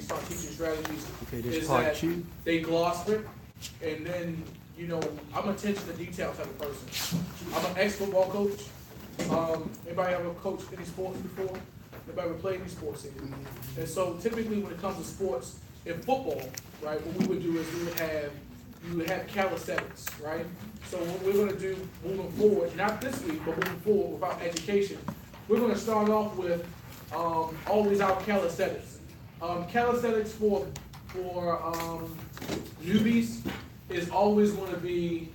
start teaching strategies, Okay, this is part that two. they gloss it, and then, you know, I'm an attention to detail type of person. I'm an ex-football coach. Anybody ever coached any sports before? Anybody ever played any sports here? And so typically when it comes to sports, in football, right, what we would do is you would have calisthenics, right? So what we're gonna do moving forward, not this week, but moving forward with our education, we're gonna start off with always our calisthenics. Calisthenics for newbies is always gonna be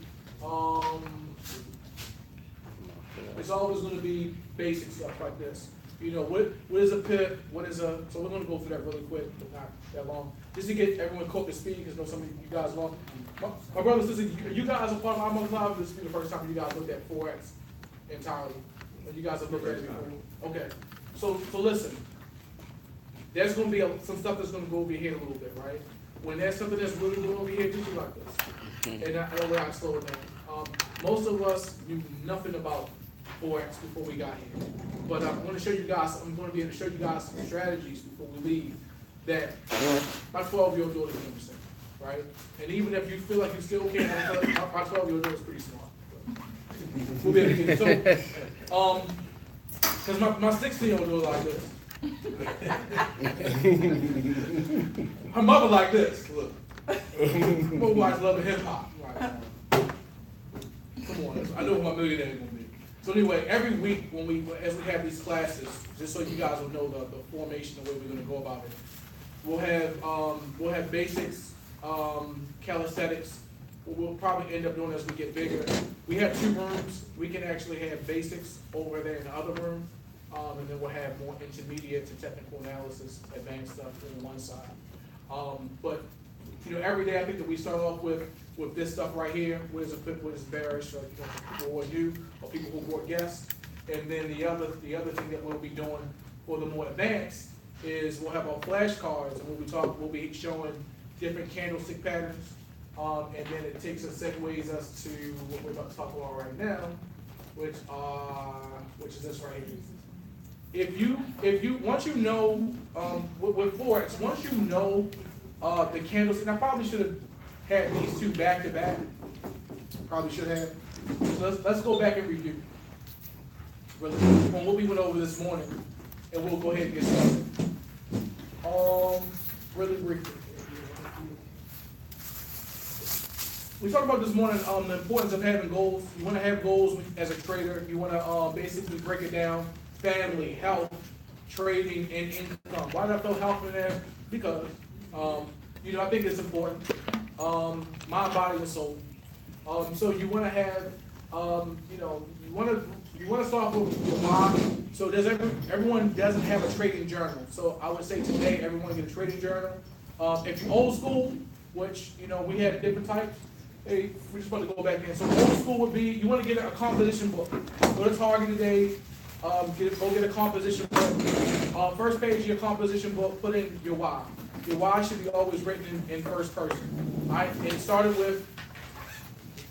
it's always going to be basic stuff like this. You know, what is a pip? So we're going to go through that really quick, but not that long. Just to get everyone caught to speed, because I know some of you guys long. My brothers and sisters, you guys are part of my live. This will be the first time you guys looked at Forex entirely. And you guys have looked at it before. Okay. So listen. There's going to be some stuff that's going to go over your head a little bit, right? When there's something that's really going over your head, just do like this. And I know where I slow it down. Most of us knew nothing about Forex before we got here. But I'm going to show you guys, I'm going to be able to show you guys some strategies before we leave that my 12-year-old daughter can understand, right? And even if you feel like you still can't, my 12-year-old daughter is pretty smart. We'll be able to get it. So, because my 16-year-old daughter like this. Her mother like this, look. My wife's loving hip hop. Right? Come on, I know who my millionaire is going to be. So anyway, every week as we have these classes, just so you guys will know the formation, the way we're going to go about it, we'll have basics, calisthenics. What we'll probably end up doing as we get bigger. We have 2 rooms. We can actually have basics over there in the other room, and then we'll have more intermediate to technical analysis, advanced stuff on one side. But you know, every day I think that we start off with this stuff right here. What is bearish, or people who are new, or people who brought guests. And then the other thing that we'll be doing for the more advanced is we'll have our flashcards, and we'll be showing different candlestick patterns. And then it segues us to what we're about to talk about right now, which is this right here. If you once you know with Forex, once you know the candlestick, and I probably should have had these 2 back to back. Probably should have. So let's go back and review really on what we went over this morning, and we'll go ahead and get started. Really briefly. We talked about this morning the importance of having goals. You want to have goals as a trader. You want to basically break it down: family, health, trading, and income. Why did I throw health in there? Because you know, I think it's important. Mind, body, and soul. So you want to have, you know, you want to start with your why. So everyone doesn't have a trading journal. So I would say today everyone get a trading journal. If you're old school, which you know we had different types. Hey, we just want to go back in. So old school would be you want to get a composition book. Go to Target today. Go get a composition book. First page of your composition book, put in your why. Your why should be always written in first person. And it started with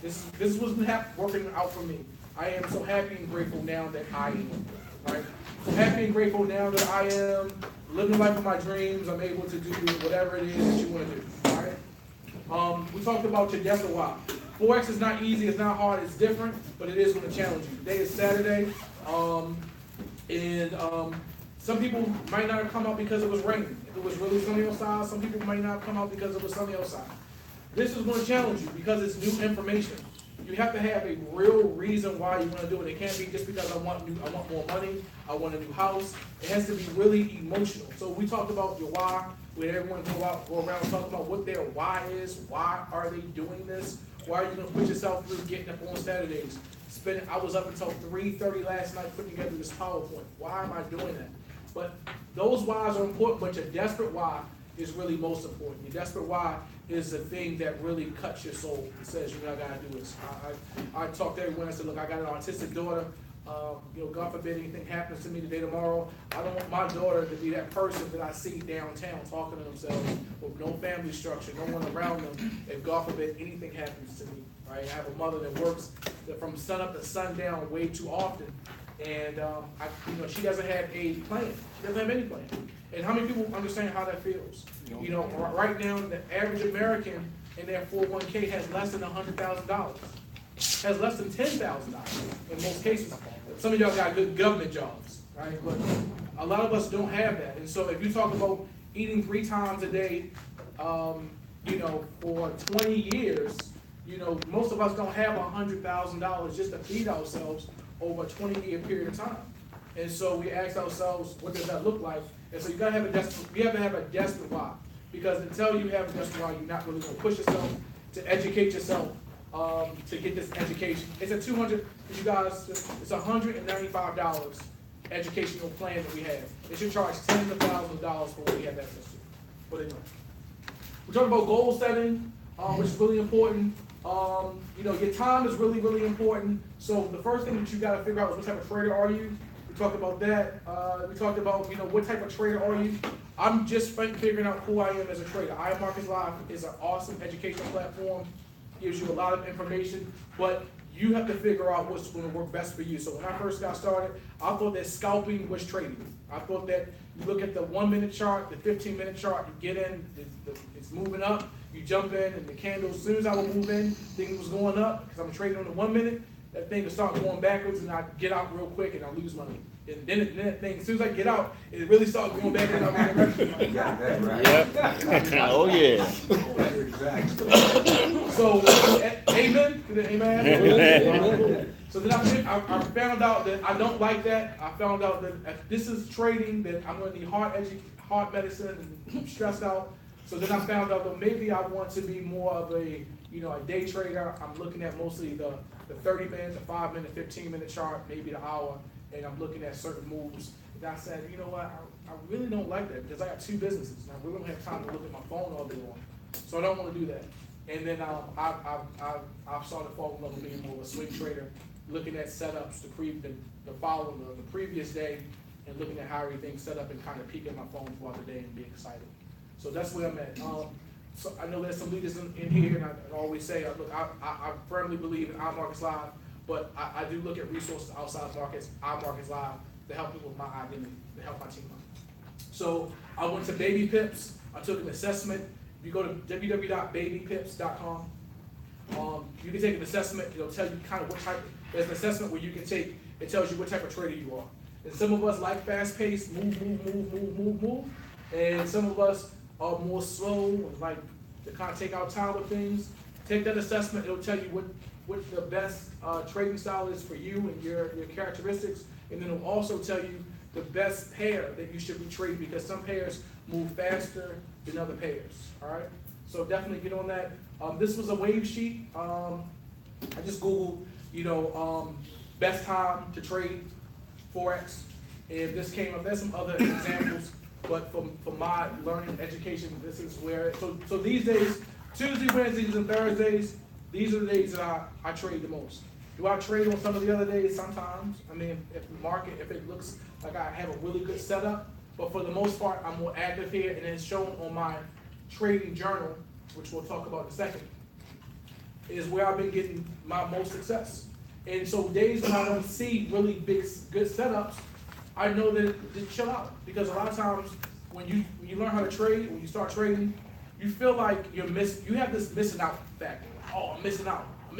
this was working out for me. I am so happy and grateful now that I am. Right? So happy and grateful now that I am living the life of my dreams. I'm able to do whatever it is that you want to do. All right? We talked about your depth a while. Forex is not easy, it's not hard, it's different, but it is going to challenge you. Today is Saturday, and some people might not have come out because it was raining. If it was really sunny outside, some people might not come out because it was sunny outside. This is going to challenge you because it's new information. You have to have a real reason why you want to do it. It can't be just because I want more money, I want a new house. It has to be really emotional. So we talked about your why. We had everyone go around and talk about what their why is. Why are they doing this? Why are you going to put yourself through getting up on Saturdays? I was up until 3:30 last night putting together this PowerPoint. Why am I doing that? But those whys are important, but your desperate why is really most important. Your desperate why is the thing that really cuts your soul. It says, you know, I gotta do this. I talked to everyone. I said, look, I got an autistic daughter. You know, God forbid anything happens to me today, tomorrow. I don't want my daughter to be that person that I see downtown talking to themselves with no family structure, no one around them. If God forbid anything happens to me, right? I have a mother that works from sun up to sundown way too often. And she doesn't have a plan. She doesn't have any plan. And how many people understand how that feels? You know, right now the average American in their 401k has less than $100,000. Has less than $10,000 in most cases. Some of y'all got good government jobs, right? But a lot of us don't have that. And so if you talk about eating 3 times a day, for 20 years, most of us don't have $100,000 just to feed ourselves over a 20-year period of time. And so we ask ourselves, what does that look like? And so you have to have a desperate why. Because until you have a desperate why, you're not really going to push yourself to educate yourself to get this education. It's a it's $195 educational plan that we have. It should charge tens of thousands of dollars for what we have access to. What they know. We're talking about goal setting, which is really important. Your time is really, really important. So the first thing that you got to figure out is what type of trader are you. We talked about that. We talked about, what type of trader are you. I'm just figuring out who I am as a trader. iMarkets Live is an awesome educational platform. Gives you a lot of information, but you have to figure out what's going to work best for you. So when I first got started, I thought that scalping was trading. I thought that you look at the 1-minute chart, the 15-minute chart, you get in, it's moving up, you jump in, and the candle, as soon as I would move in, things was going up, because I'm trading on the 1 minute, that thing would start going backwards, and I get out real quick, and I lose money. And then that thing, as soon as I get out, it really starts going back in the other direction. Yep. Oh yeah. So, amen? Amen? So then I found out that I don't like that. I found out that if this is trading, that I'm going to need heart medicine, and I'm stressed out. So then I found out that maybe I want to be more of a day trader. I'm looking at mostly the 30 minute, the 5-minute, 15-minute chart, maybe the hour, and I'm looking at certain moves. And I said, you know what, I really don't like that, because I got 2 businesses, and I really don't have time to look at my phone all day long. So I don't want to do that. And then I've started falling in love with being more of a swing trader, looking at setups the previous day, and looking at how everything's set up and kind of peeking my phone throughout the day and being excited. So that's where I'm at. So I know there's some leaders in here, and I always say, I firmly believe in iMarkets Live, but I do look at resources outside of markets, iMarkets Live, to help me with my identity, to help my team out. So I went to Baby Pips. I took an assessment. If you go to www.babypips.com, you can take an assessment. It'll tell you kind of what type. There's an assessment where you can take. It tells you what type of trader you are. And some of us like fast-paced, move. And some of us are more slow, like to kind of take our time with things. Take that assessment. It'll tell you what the best trading style is for you and your characteristics. And then it'll also tell you the best pair that you should be trading, because some pairs move faster than other pairs. All right. So definitely get on that. This was a wave sheet. I just Googled, best time to trade Forex, and this came up. There's some other examples, but for my learning education, this is where. So these days, Tuesday, Wednesdays, and Thursdays, these are the days that I trade the most. Do I trade on some of the other days? Sometimes. I mean, if it looks like I have a really good setup, but for the most part, I'm more active here, and it's shown on my trading journal, which we'll talk about in a second, is where I've been getting my most success. And so days when I don't see really good setups, I know that to chill out, because a lot of times when you learn how to trade, when you start trading, you feel like you have this missing out factor. Oh, I'm missing out, and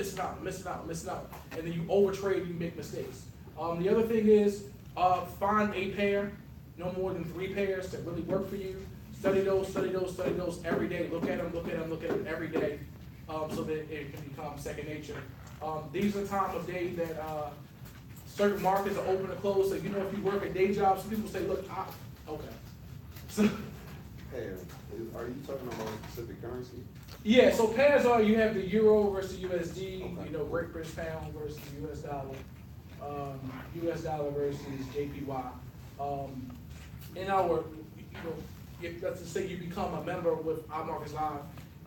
then you overtrade and you make mistakes. The other thing is find a pair, no more than 3 pairs that really work for you. Study those every day. Look at them every day, so that it can become second nature. These are the time of day that certain markets are open and closed. So if you work a day job, some people say, look, okay. So, hey, are you talking about a specific currency? Yeah, so pairs are, you have the euro versus USD, okay. Great British pound versus US dollar, US dollar versus JPY. In our, let's just say you become a member with iMarkets Live,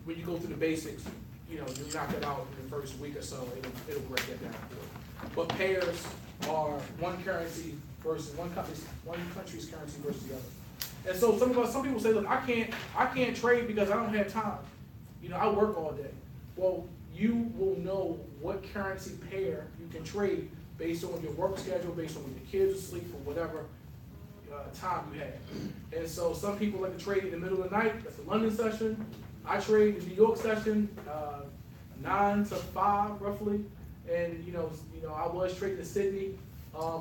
when you go through the basics, you knock it out in the first week or so, it'll break that down for you. But pairs are one currency versus one country's currency versus the other. And so some people say, look, I can't trade because I don't have time. I work all day. Well, you will know what currency pair you can trade based on your work schedule, based on when your kids are asleep or whatever time you have. And so some people like to trade in the middle of the night. That's the London session. I trade the New York session, 9 to 5 roughly. And I was trading to Sydney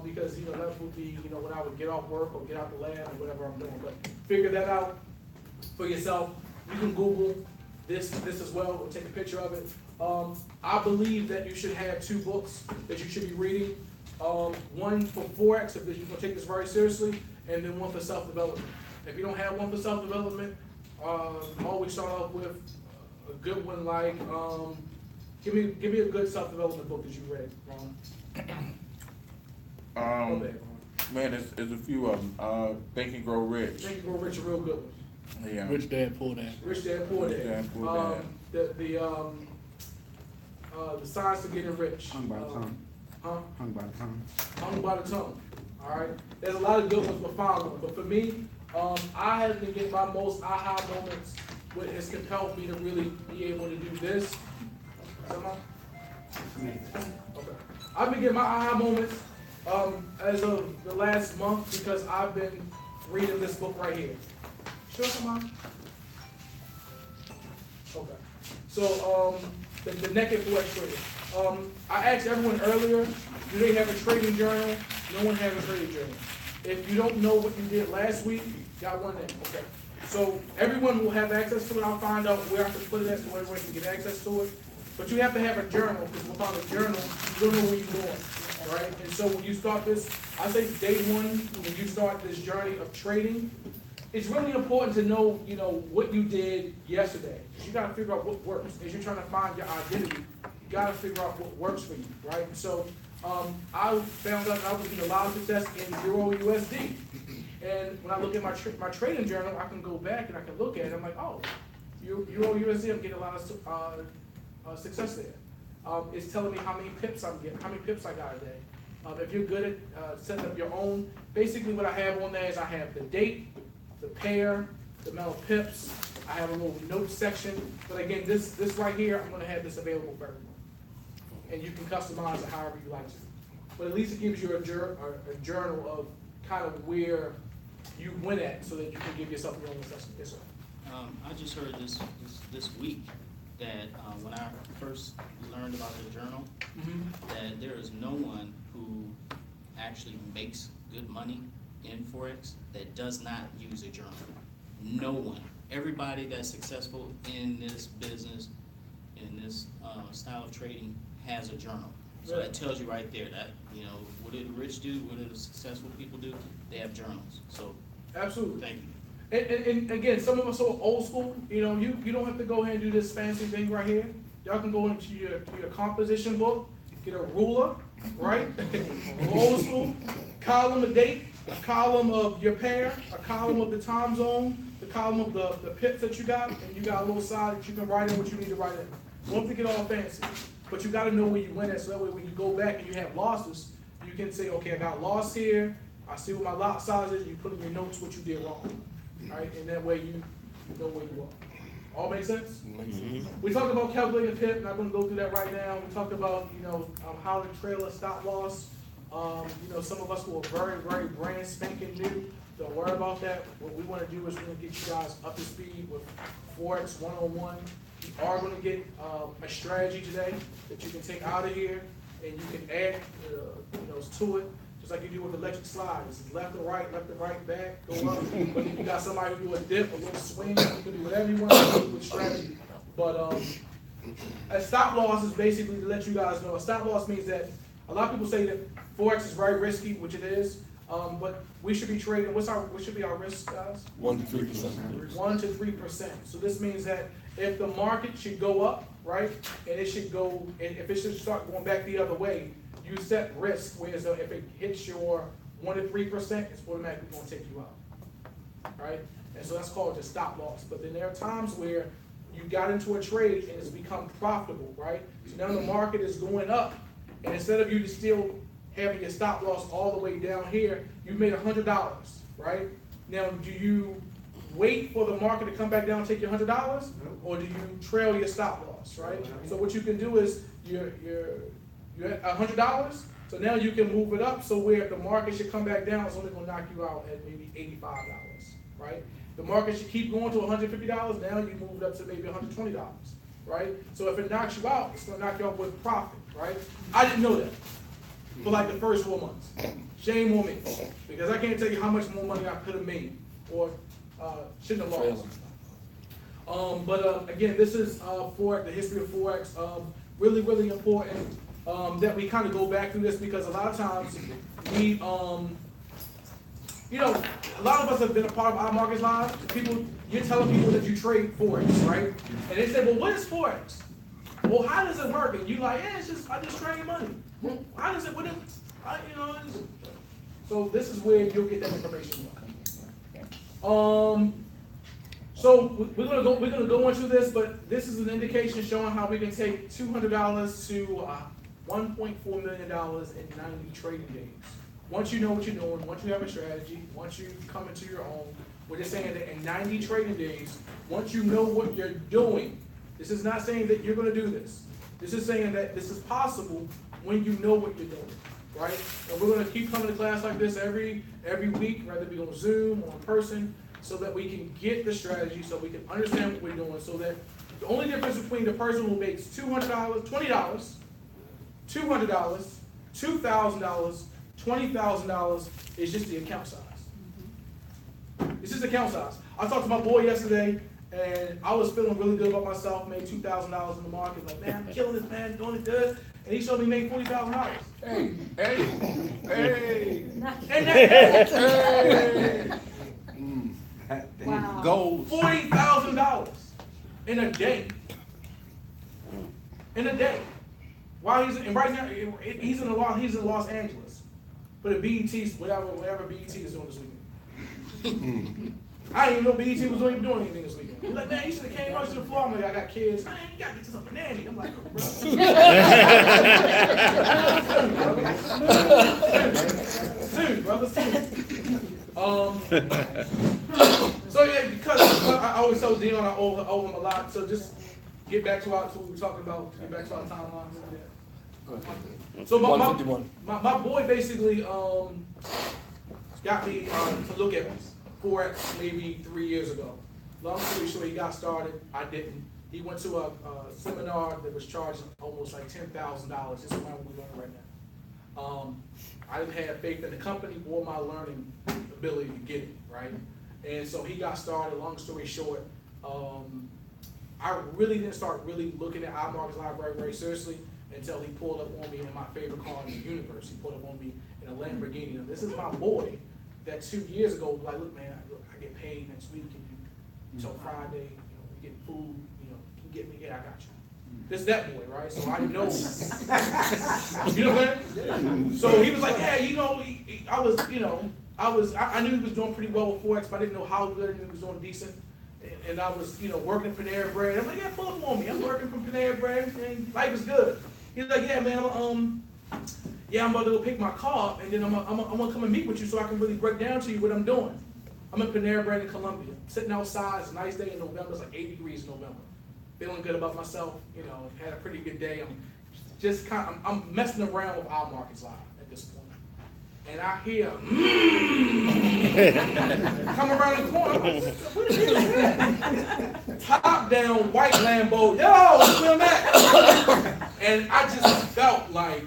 because that would be when I would get off work or get out the lab or whatever I'm doing. But figure that out for yourself. You can Google this as well, or take a picture of it. I believe that you should have 2 books that you should be reading. One for Forex, if you're going to take this very seriously, and then one for self-development. If you don't have one for self-development, always start off with a good one like, give me a good self-development book that you read, Ron. Man, there's a few of them. Think and Grow Rich. Think and Grow Rich, a real good one. Yeah. Rich Dad, Poor Dad. Rich Dad, Poor Dad. Rich Dad, Poor Dad. The Science of Getting Rich. Hung by the tongue. Huh? Hung by the tongue. Hung by the tongue. All right. There's a lot of good ones, but found one. But for me, I have been getting my most aha moments, what has compelled me to really be able to do this. Okay. I've been getting my aha moments as of the last month because I've been reading this book right here. Sure, come on. Okay. So the Naked Forex Trader. I asked everyone earlier, do they have a trading journal? No one has a trading journal. If you don't know what you did last week, got one in. Okay. So everyone will have access to it. I'll find out where I can put it at so everyone can get access to it. But you have to have a journal, because without a journal, you don't know where you're going, right? And so when you start this, I say day one, when you start this journey of trading, it's really important to know, what you did yesterday. You got to figure out what works. As you're trying to find your identity, you got to figure out what works for you, right? So I found out I was getting a lot of success in Euro USD. And when I look at my trading journal, I can go back and I can look at it. I'm like, oh, Euro USD, I'm getting a lot of success there. It's telling me how many pips I'm getting, how many pips I got a day. If you're good at setting up your own, basically what I have on there is I have the date, the pair, the amount of pips. I have a little notes section. But again, this right here, I'm going to have this available for everyone. And you can customize it however you like to. But at least it gives you a journal of kind of where you went at so that you can give yourself your own assessment. Yes, sir. I just heard this week that when I first learned about the journal, that there is no one who actually makes good money in Forex that does not use a journal. No one. Everybody that's successful in this business, in this style of trading, has a journal. So that tells you right there that, what do the rich do, what do the successful people do? They have journals. So, absolutely. Thank you. And again, some of us are old school. You don't have to go ahead and do this fancy thing right here. Y'all can go into your composition book, get a ruler, right? Old school, column of date, a column of your pair, a column of the time zone, the column of the pips that you got, and you got a little side that you can write in what you need to write in. Don't have to get all fancy, but you got to know where you went at, so that way when you go back and you have losses, you can say, okay, I got lost here. I see what my lot size is. You put in your notes what you did wrong. Right, and that way you know where you are. All make sense? We talked about calculating PIP. Not going to go through that right now. We talked about how to trail a stop loss. Some of us who are very, very brand spanking new. Don't worry about that. What we want to do is we're going to get you guys up to speed with Forex 101. We are going to get a strategy today that you can take out of here and you can add to it. Just like you do with electric slides, it's left and right, back, go up. But if you got somebody who do a dip, a little swing, you can do whatever you want to do with strategy. But a stop loss is basically to let you guys know. A stop loss means that a lot of people say that Forex is very risky, which it is. But we should be trading. What should be our risk, guys? 1 to 3%. 1 to 3%. So this means that if the market should go up, right, and it should go, and if it should start going back the other way, you set risk, whereas if it hits your 1 to 3%, it's automatically going to take you out, right? And so that's called the stop loss. But then there are times where you got into a trade and it's become profitable, right? So now the market is going up, and instead of you still having your stop loss all the way down here, you made $100, right? Now, do you wait for the market to come back down and take your $100, or do you trail your stop loss, right? So what you can do is you're at $100, So now you can move it up, so where if the market should come back down, it's only gonna knock you out at maybe $85, right? The market should keep going to $150, now you move it up to maybe $120, right? So if it knocks you out, it's gonna knock you out with profit, right? I didn't know that for like the first 4 months. Shame on me, because I can't tell you how much more money I could have made or shouldn't have lost. But again, this is Forex, the history of Forex. Really, really important that we kind of go back through this, because a lot of times we, you know, a lot of us have been a part of our markets lives. People, you're telling people that you trade Forex, right? And they say, well, what is Forex? Well, how does it work? And you like, yeah, it's just, I just trade money. Well, how does it, what is, you know, so this is where you'll get that information. So we're gonna go into this, but this is an indication showing how we can take $200 to $1.4 million in 90 trading days. Once you know what you're doing, once you have a strategy, once you come into your own, we're just saying that in 90 trading days, once you know what you're doing, this is not saying that you're gonna do this. This is saying that this is possible when you know what you're doing, right? And we're gonna keep coming to class like this every week, whether it be on Zoom or in person, so that we can get the strategy, so we can understand what we're doing, so that the only difference between the person who makes $200, $20, $200, $2,000, $20,000 is just the account size. It's just account size. I talked to my boy yesterday, and I was feeling really good about myself, made $2,000 in the market, like, man, I'm killing this, man, doing it good. And he showed me make $40,000. Hey, hey, hey. Hey. Wow. Goals. $40,000 in a day. In a day. While he's in, right now, he's in Los Angeles for the BET, whatever BET is doing this weekend. I didn't even know BET was doing anything this weekend. He's like, man, you should have came out to the floor. I'm like, I got kids. Man, you gotta get to some nanny. I'm like, oh, bro. Soon, brother, soon. So yeah, because I always tell Dion I owe him a lot. So just get back to what we were talking about. Get back to our timeline. So my boy basically got me to look at Forex maybe 3 years ago. Long story short, he got started. I didn't. He went to a seminar that was charging almost like $10,000. This is what we learn right now. I didn't have faith in the company or my learning ability to get it, right? And so he got started. Long story short, I really didn't start really looking at our markets live very seriously until he pulled up on me in my favorite car in the universe. He pulled up on me in a Lamborghini. And this is my boy that 2 years ago was like, look, man, I get paid next week. Until Friday, we get food, you can get me, yeah, I got you. This that boy, right? So I know. You know what I'm saying? So he was like, yeah, I knew he was doing pretty well with Forex, but I didn't know how good, and he was doing decent. And I was, working for Panera Bread. I'm like, yeah, pull up on me. I'm working for Panera Bread, and life is good. He's like, yeah, man, I'm about to go pick my car up, and then I'm gonna come and meet with you so I can really break down to you what I'm doing. I'm in Panera Bread in Columbia, sitting outside. It's a nice day in November. It's like 80 degrees in November. Feeling good about myself. Had a pretty good day. I'm messing around with our markets live at this point. And I hear, come around the corner. I'm like, what is that? Top down white Lambo. Yo, feel that? And I just felt like,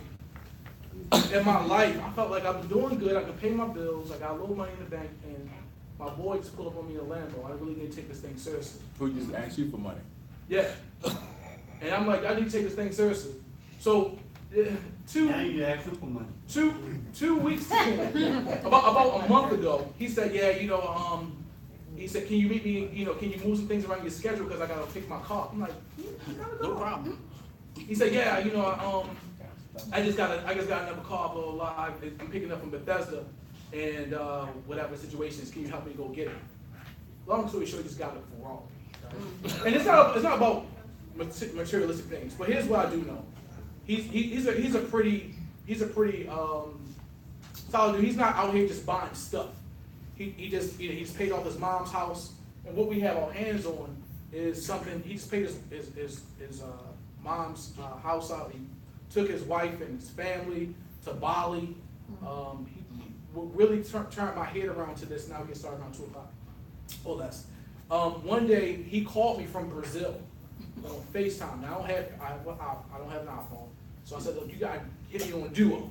in my life, I felt like I was doing good. I could pay my bills. I got a little money in the bank, and my boy just pulled up on me in a Lambo. I really need to take this thing seriously. Who just asked you for money? Yeah. And I'm like, I need to take this thing seriously. So, Now you asking for money. 2 weeks ago, about a month ago, he said, yeah, he said, can you meet me, can you move some things around your schedule because I got to pick my car. I'm like, No problem. He said, yeah, I just got another car, blah, blah, blah. I'm picking up from Bethesda, and whatever situation is, can you help me go get it? Long story short, he just got a Ferrari. Right? And it's not about materialistic things, but here's what I do know. He's a pretty solid dude. He's not out here just buying stuff. He's paid off his mom's house, and what we have our hands on is something. He just paid his mom's house out. He took his wife and his family to Bali. What really turned my head around to this, now we get started around 2 o'clock or less. One day he called me from Brazil on FaceTime. Now I don't have an iPhone. So I said, look, you gotta hit me on Duo.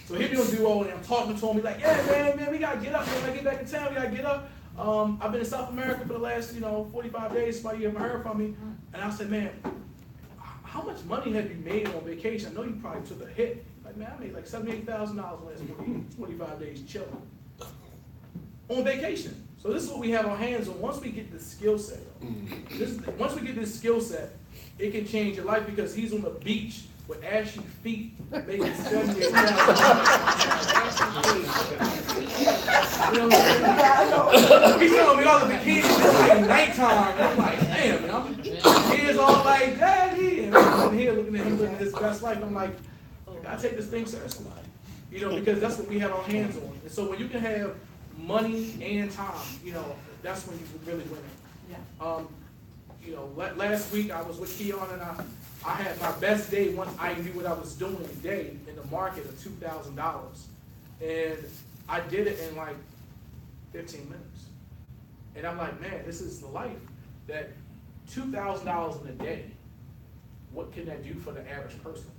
So hit me on Duo, and I'm talking to him. He's like, yeah, man, we gotta get up. When I get back in town, we gotta get up. I've been in South America for the last, 45 days. Somebody haven't heard from me. And I said, man, how much money have you made on vacation? I know you probably took a hit. Like, man, I made like $78,000 the last 45 days chilling on vacation. So this is what we have our hands on. Once we get this skill set, it can change your life, because he's on the beach with ashy feet making $78,000. You know what I'm saying? He's telling me all the bikinis it's like nighttime, and I'm like, damn, man. Kids all like, daddy, and I'm here looking at him living his best life. I'm like, I take this thing seriously, because that's what we have our hands on. And so when you can have money and time, that's when you really win it. Yeah. Last week I was with Keon, and I had my best day once I knew what I was doing day in the market of $2,000, and I did it in like 15 minutes. And I'm like, man, this is the life. That $2,000 in a day, what can that do for the average person?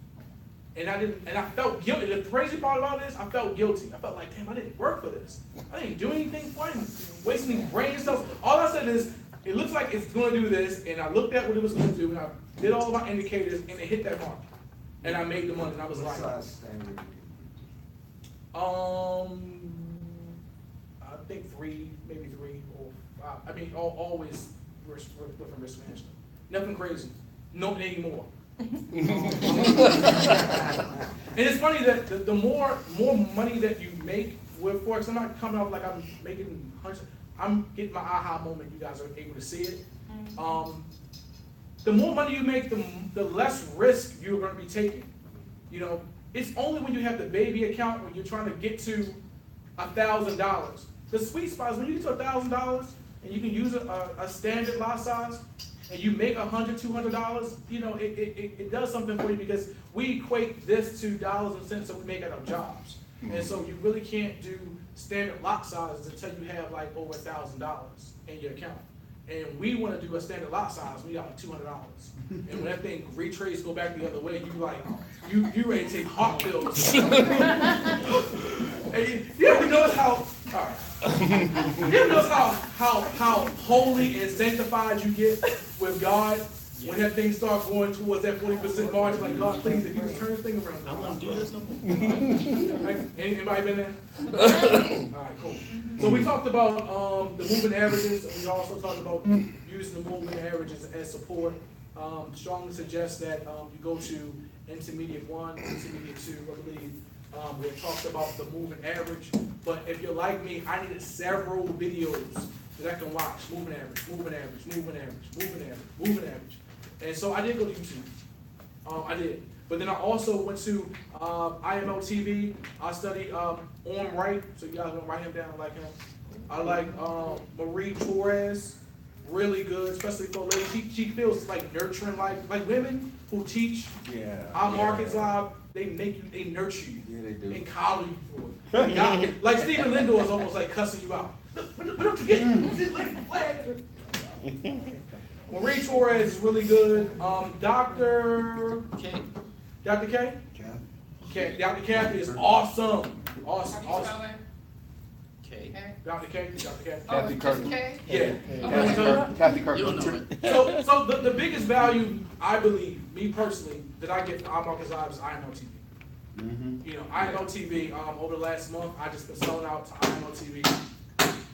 And I felt guilty. The crazy part about this, I felt guilty. I felt like, damn, I didn't work for this. I didn't do anything for it. Wasting brain stuff. All I said is, it looks like it's going to do this, and I looked at what it was going to do, and I did all of my indicators, and it hit that mark. And I made the money, and I was like, What size standard? I think 3, maybe 3 or 5. I mean, always different risk management. Nothing crazy. Not anymore. And it's funny that the more money that you make with Forex, I'm not coming off like I'm making hundreds. I'm getting my aha moment. You guys are able to see it. The more money you make, the less risk you're going to be taking. It's only when you have the baby account, when you're trying to get to $1,000. The sweet spot is when you get to $1,000 and you can use a standard lot size, and you make $100, $200, it does something for you, because we equate this to dollars and cents that we make at our jobs. And so you really can't do standard lot sizes until you have like over $1,000 in your account. And we want to do a standard lot size, we got like $200. And when that thing retrace go back the other way, you ready to take heart pills. And you ever notice how, all right. You ever notice how holy and sanctified you get with God when that thing starts going towards that 40% margin? Like, God, please, if you just turn this thing around. I won't do this no more. Anybody been there? All right, cool. So we talked about the moving averages, and we also talked about using the moving averages as support. Strongly suggest that you go to Intermediate 1, Intermediate 2, I believe, where it talks about the moving average. But if you're like me, I needed several videos that I can watch. Moving average, moving average, moving average, moving average, moving average. And so I did go to YouTube. I did. But then I also went to IMO TV. I studied On Right, so you guys want to write him down. I like him. I like Marie Torres, really good, especially for ladies. She feels like nurturing, like women who teach our markets live. They nurture you. Yeah, they do. And collar you for it. Like Stephen Lindor is almost like cussing you out. What don't you get? Marie Torres is really good. Dr. K. Dr. K? Okay, Dr. Kathy is awesome. Awesome. K. Dr. K? Dr. K? Kathy Curtin. Yeah. Kathy You'll know Curtin. it. So the biggest value, I believe, me personally, that I get from iMarkets Live is IMO TV. IMO TV, over the last month, I just been selling out to IMO TV.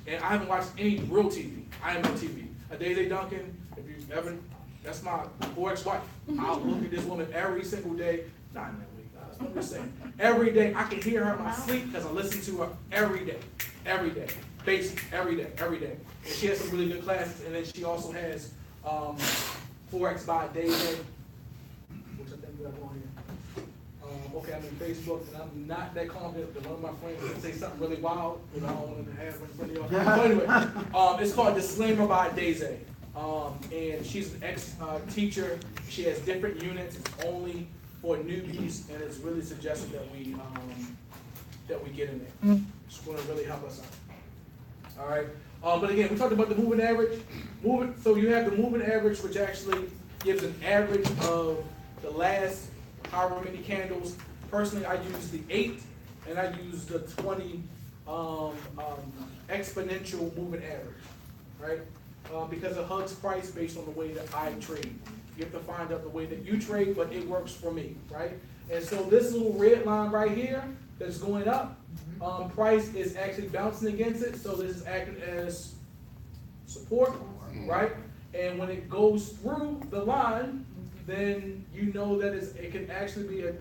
And I haven't watched any real TV, IMO TV. Daisy Duncan, if you ever, that's my Forex wife. I'll look at this woman every single day. Not in that week, I'm just saying. Every day, I can hear her in my sleep because I listen to her every day. Every day. Basic, every day. And she has some really good classes. And then she also has Forex by Daisy, which I think we have on here. Okay, I'm in Facebook, and I'm not that confident that one of my friends can say something really wild, but I don't want to have in front of y'all. So anyway, it's called Disclaimer by Daisy. And she's an ex-teacher. She has different units. It's only for newbies, and it's really suggested that we get in there. It's going to really help us out. All right. But again, we talked about the moving average. So you have the moving average, which actually gives an average of the last however many candles. Personally, I use the 8 and I use the 20 exponential moving average, right? Because it hugs price based on the way that I trade. You have to find out the way that you trade, but it works for me, right? And so this little red line right here that's going up, price is actually bouncing against it, so this is acting as support, right? And when it goes through the line, then you know that it can actually be a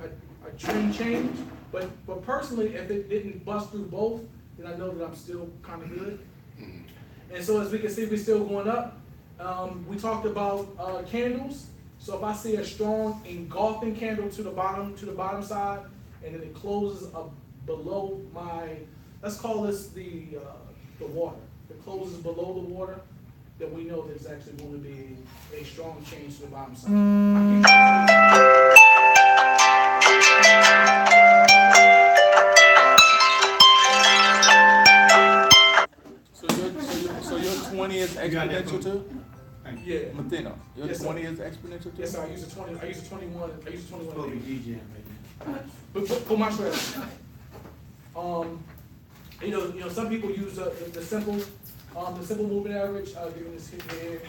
trend change. But personally, if it didn't bust through both, then I know that I'm still kind of good. And so as we can see, we're still going up. We talked about candles. So if I see a strong engulfing candle to the bottom side, and then it closes up below my, let's call this the water. If it closes below the water, then we know that it's actually going to be a strong change to the bottom side. So your 20 is exponential too? Yeah. Mathino, your Yes, sir. 20 is exponential too? Yes, sir. I use a 20. I use a 21. I use a 21. Probably DJing right now. But for my strategy, you know, some people use the simple moving average. Given this here,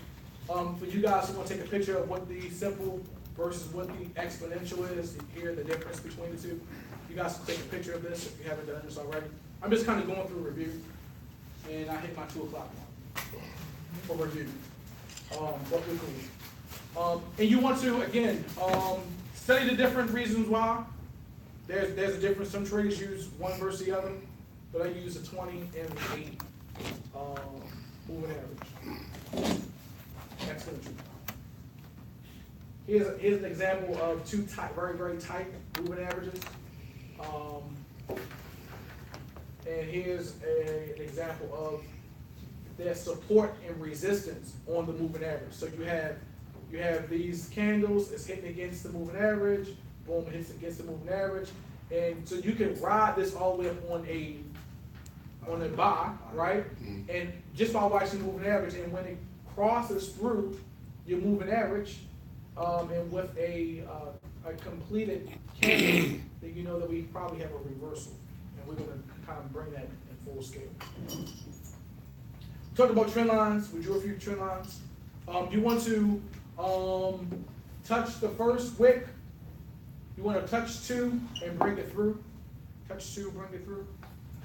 for you guys who want to take a picture of what the simple versus what the exponential is, to hear the difference between the two. You guys can take a picture of this if you haven't done this already. I'm just kind of going through a review, and I hit my 2 o'clock mark for review. What we're doing. And you want to, again, study the different reasons why. There's a difference. Some traders use one versus the other, but I use the 20 and the 8 moving average. Exponential. Here's an example of two very, very tight moving averages. And here's an example of their support and resistance on the moving average. So you have these candles, it's hitting against the moving average, boom, it hits against the moving average. And so you can ride this all the way up on a buy, right? And just by watching the moving average, and when it crosses through your moving average, and with a completed candle, then you know that we probably have a reversal. And we're gonna kind of bring that in full scale. Talk about trend lines. We drew a few trend lines. You want to touch the first wick. You want to touch 2 and bring it through. Touch 2, bring it through.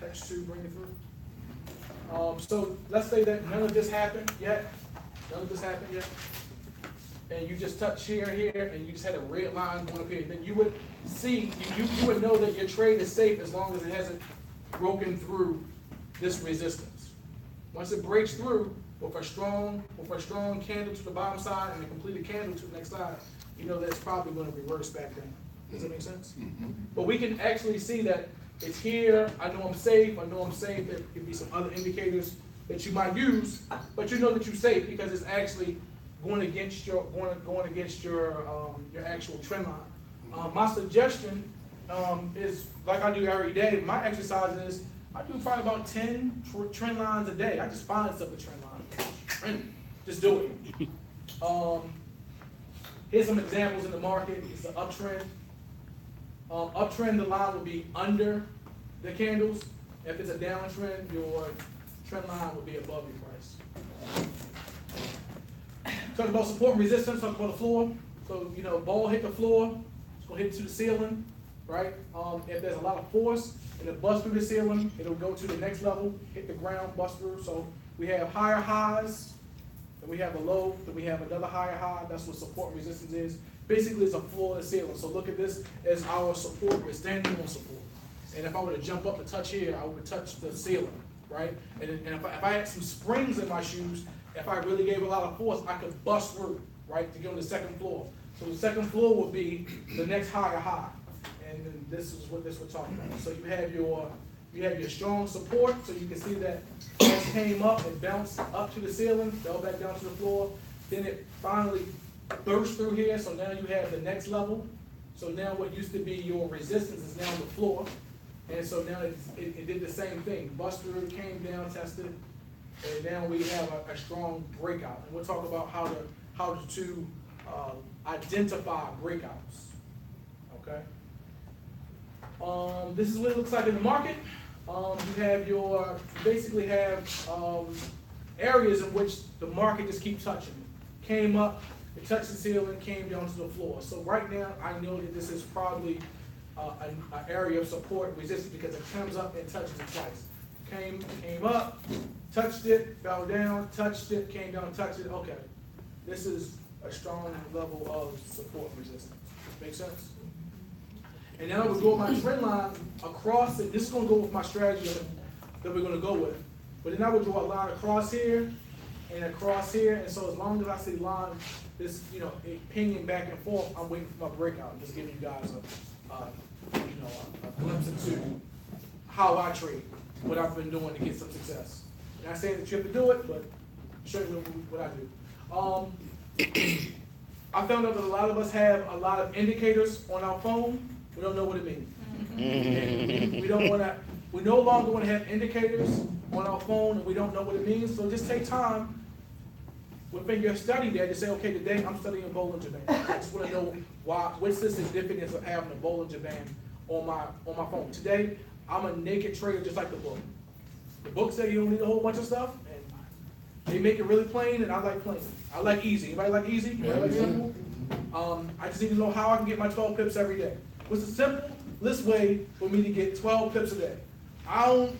Touch 2, bring it through. So let's say that none of this happened yet. None of this happened yet. And you just touch here, and you just had a red line going up here. Then you would see, you would know that your trade is safe as long as it hasn't broken through this resistance. Once it breaks through with a strong candle to the bottom side and a completed candle to the next side, you know that's probably going to reverse back down. Does that make sense? Mm-hmm. But we can actually see that it's here. I know I'm safe. There could be some other indicators that you might use, but you know that you're safe because it's actually going against your actual trend line. My suggestion is, like I do every day, my exercise is I do probably about 10 trend lines a day. I just find stuff a trend line. Just do it. Here's some examples in the market. It's an uptrend. Uptrend, the line would be under the candles. If it's a downtrend, your trend line would be above your price. Talk about support and resistance, talk about the floor. So, you know, ball hit the floor, it's gonna hit to the ceiling, right? If there's a lot of force and it busts through the ceiling, it'll go to the next level, hit the ground, bust through. So we have higher highs, then we have a low, then we have another higher high. That's what support and resistance is. Basically, it's a floor and a ceiling. So look at this as our support. We're standing on support. And if I were to jump up and touch here, I would touch the ceiling, right? And if I had some springs in my shoes, if I really gave a lot of force, I could bust through, right, to get on the second floor. So the second floor would be the next higher high. And then this is what we're talking about. So you have your strong support, so you can see that it came up and bounced up to the ceiling, fell back down to the floor. Then it finally burst through here, so now you have the next level. So now what used to be your resistance is now on the floor. And so now it did the same thing. Bust through, came down, tested, and now we have a strong breakout. And we'll talk about how to identify breakouts. Okay. This is what it looks like in the market. You basically have areas in which the market just keeps touching. Came up, it touched the ceiling, came down to the floor. So right now, I know that this is probably an area of support resistance because it comes up and touches it twice. Came up, touched it, fell down, touched it, came down, touched it. Okay, this is a strong level of support resistance. Make sense? And then I would go my trend line across it. This is going to go with my strategy that we're going to go with. But then I would draw a line across here and across here. And so as long as I see line, this, it pinging back and forth, I'm waiting for my breakout. I'm just giving you guys a glimpse into how I trade, what I've been doing to get some success. Not saying that you have to do it, but show you what I do. I found out that a lot of us have a lot of indicators on our phone. We don't know what it means. We no longer want to have indicators on our phone and we don't know what it means. So just take time within your study there to say, okay, today I'm studying Bollinger Band. I just want to know what's the significance of having a Bollinger Band on my phone. Today, I'm a naked trader just like the book. The book says you don't need a whole bunch of stuff, and they make it really plain, and I like plain. I like easy. Anybody like easy? Anybody like simple? I just need to know how I can get my 12 pips every day. What's the simplest way for me to get 12 pips a day? I'm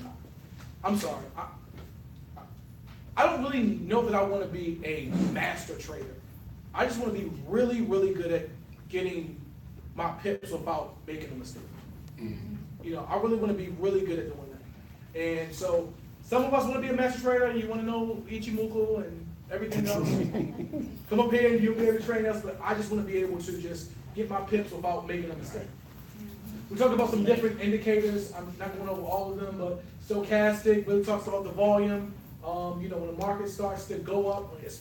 sorry. I don't really know that I want to be a master trader. I just want to be really, really good at getting my pips without making a mistake. I really want to be really good at doing that. And so some of us want to be a master trader and you want to know Ichimoku and everything else. Come up here and you'll be able to train us, but I just want to be able to just get my pips without making a mistake. We talked about some different indicators. I'm not going over all of them, but stochastic really talks about the volume. When the market starts to go up, when it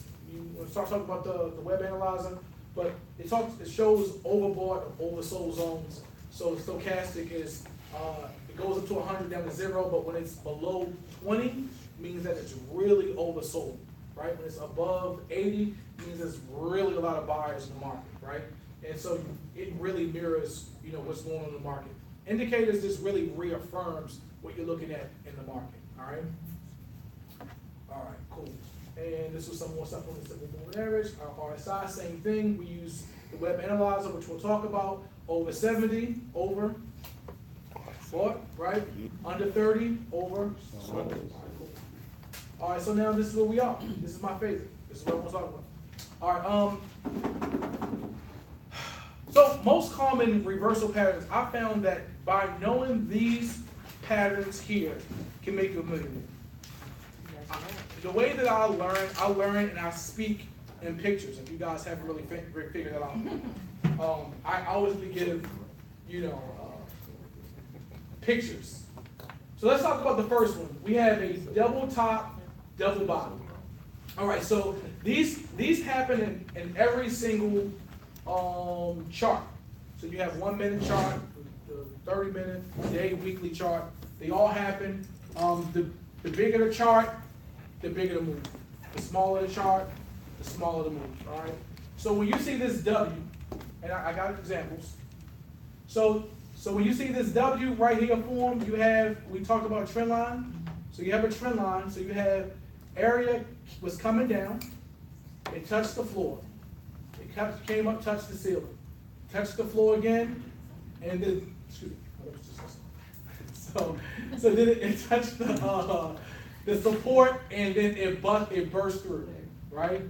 starts talking about the web analyzer, but it shows overbought or oversold zones. So the stochastic is it goes up to 100 down to 0, but when it's below 20, means that it's really oversold, right? When it's above 80, means there's really a lot of buyers in the market, right? And so it really mirrors, what's going on in the market. Indicators just really reaffirms what you're looking at in the market, all right? All right, cool. And this was some more stuff on the simple moving average. Our RSI, same thing. We use the web analyzer, which we'll talk about. Over 70, over bought, right? Under 30, over sold. All right, cool. All right, so now this is where we are. This is my favorite. This is what I want to talk about. All right, so most common reversal patterns, I found that by knowing these patterns here can make you a millionaire. The way that I learn and I speak in pictures. If you guys haven't really figured that out, I always give, pictures. So let's talk about the first one. We have a double top, double bottom. All right, so these happen in every single chart. So you have 1 minute chart, the 30-minute, day, weekly chart. They all happen. The bigger the chart, the bigger the move. The smaller the chart, the smaller the move. All right. So when you see this W, and I got examples. So when you see this W right here formed, we talked about a trend line. So you have a trend line. So you have area was coming down. It touched the floor. It came up, touched the ceiling. Touched the floor again, and then, so then it touched the support, and then it burst through, right?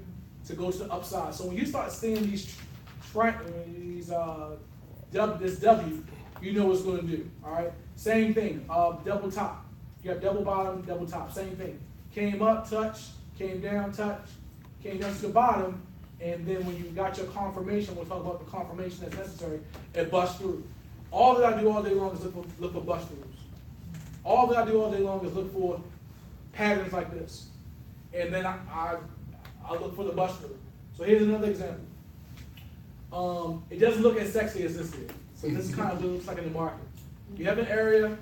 To go to the upside. So when you start seeing this W, you know what it's going to do, all right? Same thing, double top. You have double bottom, double top, same thing. Came up, touched, came down, touched, came down to the bottom, and then when you got your confirmation, we'll talk about the confirmation that's necessary, it busts through. All that I do all day long is look for bust throughs. All that I do all day long is look for patterns like this. And then I look for the bust through. So here's another example. it doesn't look as sexy as this is. So this is kind of what it looks like in the market. You have an area,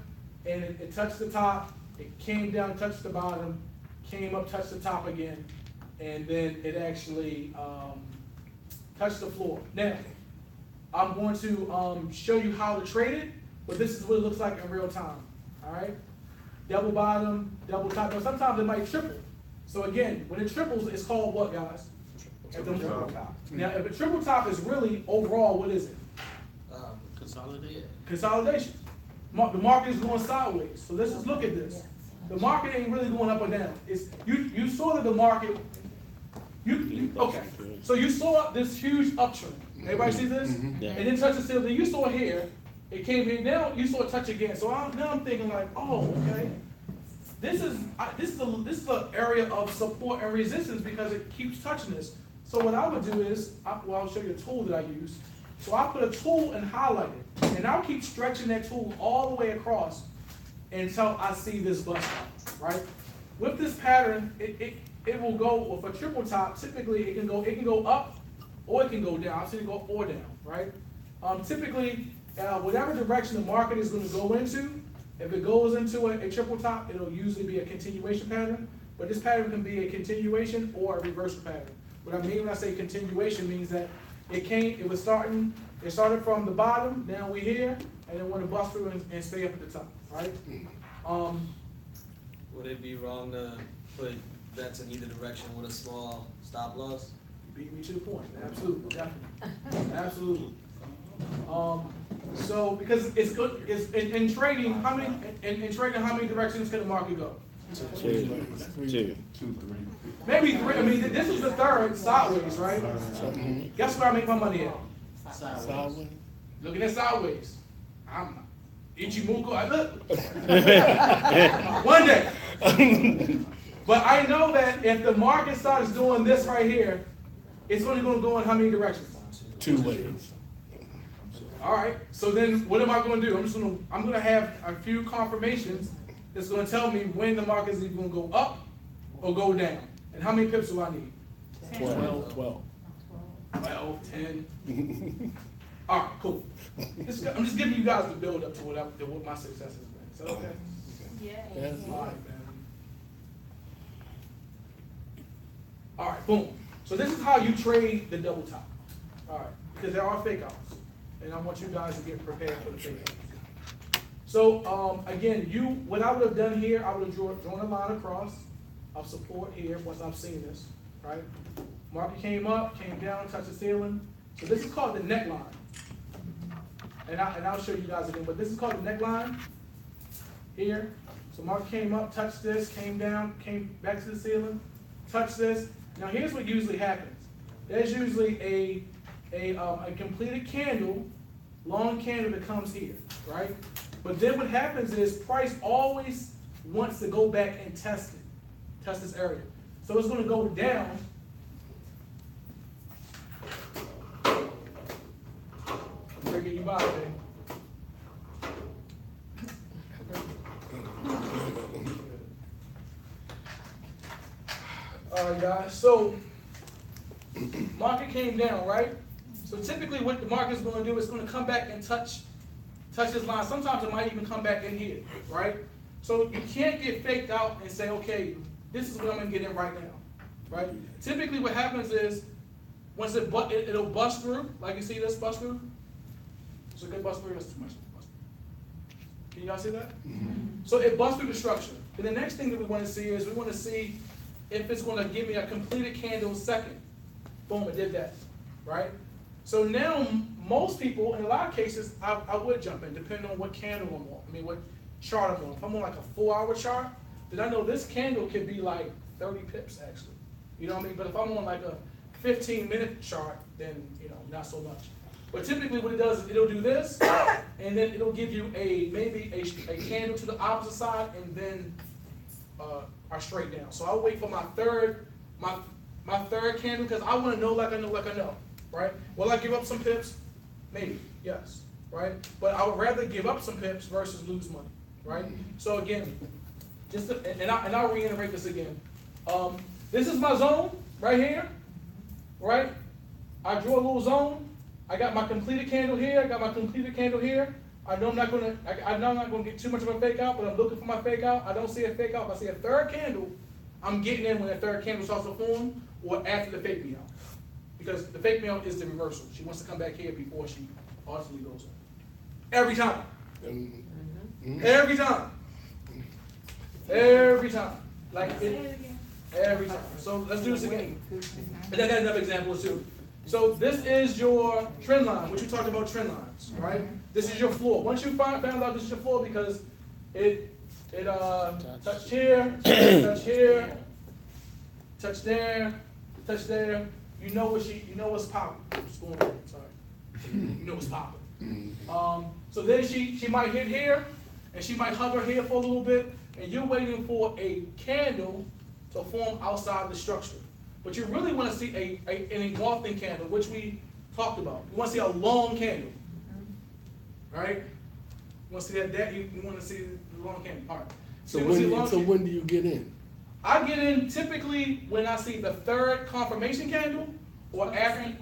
and it touched the top, it came down, touched the bottom, came up, touched the top again, and then it actually touched the floor. Now, I'm going to show you how to trade it, but this is what it looks like in real time, all right? Double bottom, double top. Now, sometimes it might triple. So again, when it triples, it's called what, guys? Triple top. Now, if a triple top is really overall, what is it? Consolidation. The market is going sideways. So let's just look at this. The market ain't really going up or down. It's you saw that the market. Okay. So you saw this huge uptrend. Everybody see this? Yeah. And then touch the ceiling. You saw it here. It came here. Now you saw it touch again. So now I'm thinking like, oh, okay. This is the area of support and resistance because it keeps touching this. So what I would do is, I'll show you a tool that I use. So I put a tool and highlight it, and I'll keep stretching that tool all the way across until I see this bust out, right? With this pattern, it will go with a triple top. Typically, it can go up or it can go down. I've seen it go or down, right? Typically, whatever direction the market is going to go into, if it goes into a triple top, it'll usually be a continuation pattern. But this pattern can be a continuation or a reversal pattern. What I mean when I say continuation means that it started from the bottom, now we're here, and then want to bust through and stay up at the top, right? Would it be wrong to put bets in either direction with a small stop loss? You beat me to the point, absolutely, definitely, absolutely. So because it's good, in trading, how many directions can the market go? Two. Maybe three. I mean, this is the third sideways, right? Guess where I make my money at? Sideways. Looking at sideways. I'm Ichimoku. I look. One day. But I know that if the market starts doing this right here, it's only going to go in how many directions? Two ways. All right. So then, what am I going to do? I'm going to have a few confirmations that's going to tell me when the market is either going to go up or go down. And how many pips do I need? 12. 10. All right, cool. I'm just giving you guys the build up to what my success has been. Is that okay? Yeah. All right, man. All right, boom. So this is how you trade the double top. All right, because there are fake outs, and I want you guys to get prepared for the fake outs. So again, what I would have done here, I would have drawn a line across of support here once I've seen this, right? Market came up, came down, touched the ceiling. So this is called the neckline. And I'll show you guys again, but this is called the neckline here. So market came up, touched this, came down, came back to the ceiling, touched this. Now here's what usually happens. There's usually a completed candle, long candle that comes here, right? But then what happens is price always wants to go back and test this area. So it's going to go down. We're getting you by, man. All right, guys. So market came down, right? So typically, what the market is going to do is going to come back and touch this line. Sometimes it might even come back in here, right? So you can't get faked out and say, okay, this is what I'm going to get in right now, right? Typically, what happens is once it'll bust through, like you see this bust through. It's a good bust through. That's too much. Can y'all see that? So it busts through the structure. And the next thing that we want to see is we want to see if it's going to give me a completed candle second. Boom, it did that, right? So now most people, in a lot of cases, I would jump in, depending on what candle I'm on. I mean, what chart I'm on. If I'm on like a 4-hour chart, then I know this candle could be like 30 pips actually. You know what I mean? But if I'm on like a 15-minute chart, then not so much. But typically what it does is it'll do this, and then it'll give you maybe a candle to the opposite side, and then are straight down. So I'll wait for my third candle because I want to know like I know, right? Will I give up some pips? Maybe, yes, right? But I would rather give up some pips versus lose money, right? So again, I'll reiterate this again. This is my zone right here, right? I draw a little zone, I got my completed candle here, I got my completed candle here. I know I'm not gonna get too much of a fake out, but I'm looking for my fake out. I don't see a fake out. If I see a third candle, I'm getting in when that third candle starts to form or after the fake me out. Because the fake me out is the reversal. She wants to come back here before she ultimately goes in. Every time. Every time. Every time. Like it, every time. So let's do this again. And I got another example too. So this is your trend line, which we talked about trend lines, right? This is your floor. Once you found out this is your floor because it touched here, touch here, touch there, touch there. You know what's popping. What's going on? Sorry. You know what's popping. So then she might hit here, and she might hover here for a little bit, and you're waiting for a candle to form outside the structure. But you really want to see an engulfing candle, which we talked about. You want to see a long candle, right? You want to see that you want to see the long candle. All right. So when do you get in? I get in typically when I see the third confirmation candle, or after.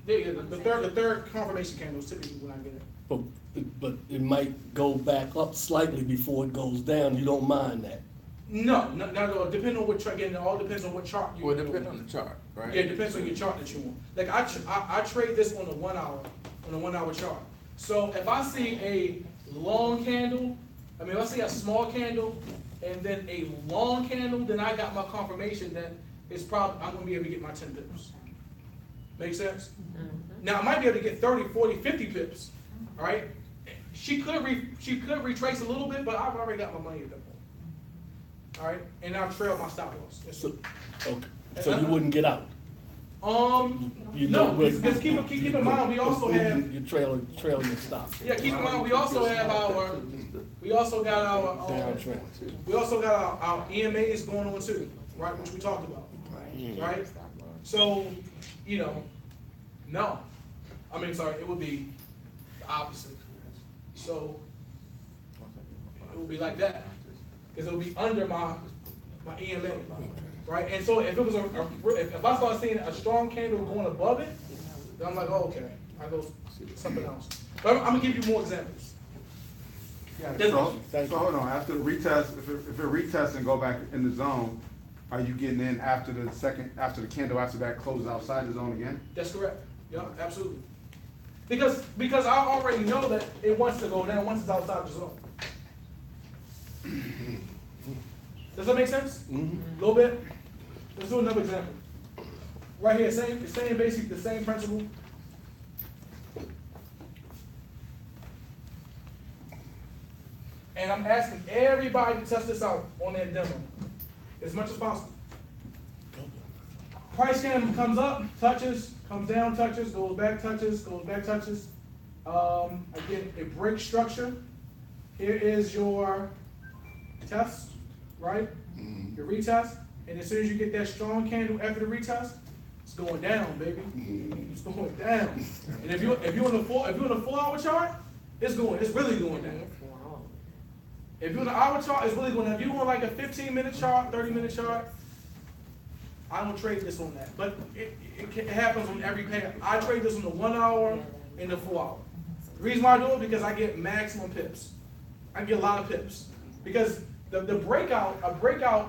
The third confirmation candle is typically when I get in. But it might go back up slightly before it goes down. You don't mind that? No, not at all. Depending on what chart. Again, it all depends on what chart you. Well, it depends on the chart, right? Yeah, it depends on your chart that you want. Like I trade this on the 1 hour, on a 1 hour chart. So if I see a long candle, if I see a small candle and then a long candle, then I got my confirmation that it's probably I'm gonna be able to get my 10 pips. Make sense? Now I might be able to get 30, 40, 50 pips. All right. She could retrace a little bit, but I've already got my money at that point. All right, and I've trailed my stop loss. So, okay. So you wouldn't get out? No, because keep in mind, we also have. You trail your stop. Yeah, keep in mind, we also got our we also got our EMAs going on too, right, which we talked about, right? So, no. It would be the opposite. So, it would be like that. Because it will be under my EMA, right? And so if it was if I start seeing a strong candle going above it, then I'm like, oh, okay, I go something else. But I'm gonna give you more examples. Yeah, so hold on. After the retest, if it retests and go back in the zone, are you getting in after the candle after that closes outside the zone again? That's correct. Yeah, absolutely. Because I already know that it wants to go down once it's outside the zone. Does that make sense? A little bit? Let's do another example. Right here, it's saying basically the same principle. And I'm asking everybody to test this out on their demo as much as possible. Price candle comes up, touches, comes down, touches, goes back, touches, goes back, touches. Again, a break structure. Here is your test, right? Your retest, and as soon as you get that strong candle after the retest, it's going down, baby. It's going down. And if you're in a 4 hour chart, it's really going down. If you're in an hour chart, it's really going down. If you're on like a 15-minute chart, 30-minute chart, I don't trade this on that. But it happens on every pair. I trade this on the 1 hour and the 4 hour. The reason why I do it is because I get maximum pips. I get a lot of pips. Because a breakout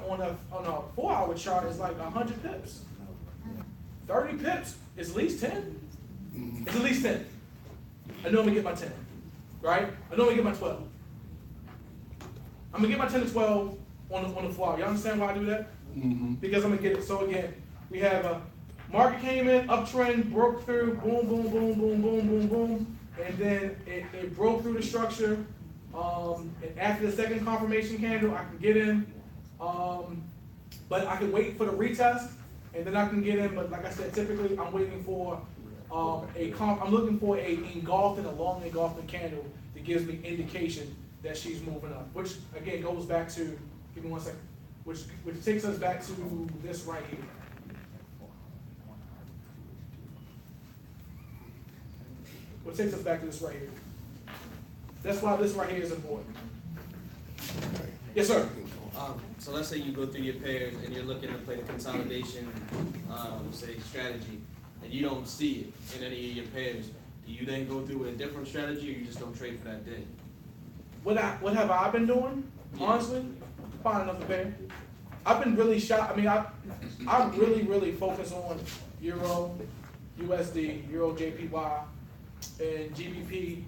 on a 4 hour chart is like 100 pips. 30 pips is at least 10. It's at least 10. I know I'm gonna get my 10, right? I know I'm gonna get my 12. I'm gonna get my 10 to 12 on the 4 hour. Y'all understand why I do that? Because I'm gonna get it. So again, we have a market came in, uptrend, broke through, boom, boom, boom, boom, boom, boom, boom, and then it broke through the structure. And after the second confirmation candle, I can get in, but I can wait for the retest, and then I can get in. But like I said, typically I'm waiting for I'm looking for a long engulfing candle that gives me indication that she's moving up. Which again goes back to, give me 1 second, which takes us back to this right here. Which takes us back to this right here. That's why this right here is important. Yes, sir. So let's say you go through your pairs and you're looking to play the consolidation, say strategy, and you don't see it in any of your pairs. you then go through with a different strategy, or you just don't trade for that day? What have I been doing? Honestly, fine enough to pay. I've been really shocked. I mean, I really focus on Euro, USD, Euro JPY, and GBP,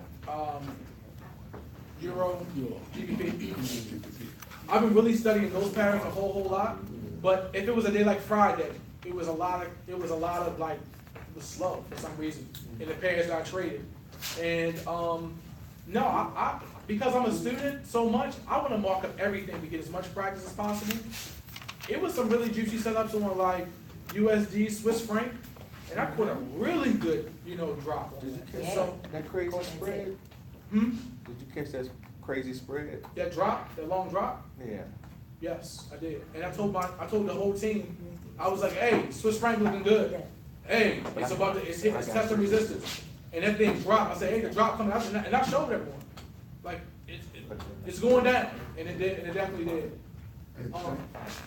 Euro, GBP. I've been really studying those patterns a whole lot. But if it was a day like Friday, it was a lot of like, it was slow for some reason in the pairs that I traded. And no, I because I'm a student so much, I want to mark up everything to get as much practice as possible. It was some really juicy setups on like USD, Swiss franc, and I put a really good, drop on Did you that. catch So, that crazy spread? hmm? Did you catch that crazy spread? That drop, that long drop? Yeah. Yes, I did. And I told the whole team, I was like, hey, Swiss franc looking good. Hey, it's testing resistance. And that thing dropped. I said, hey, the drop coming out, and I showed everyone. Like, it's going down, and it did, and it definitely did. That's a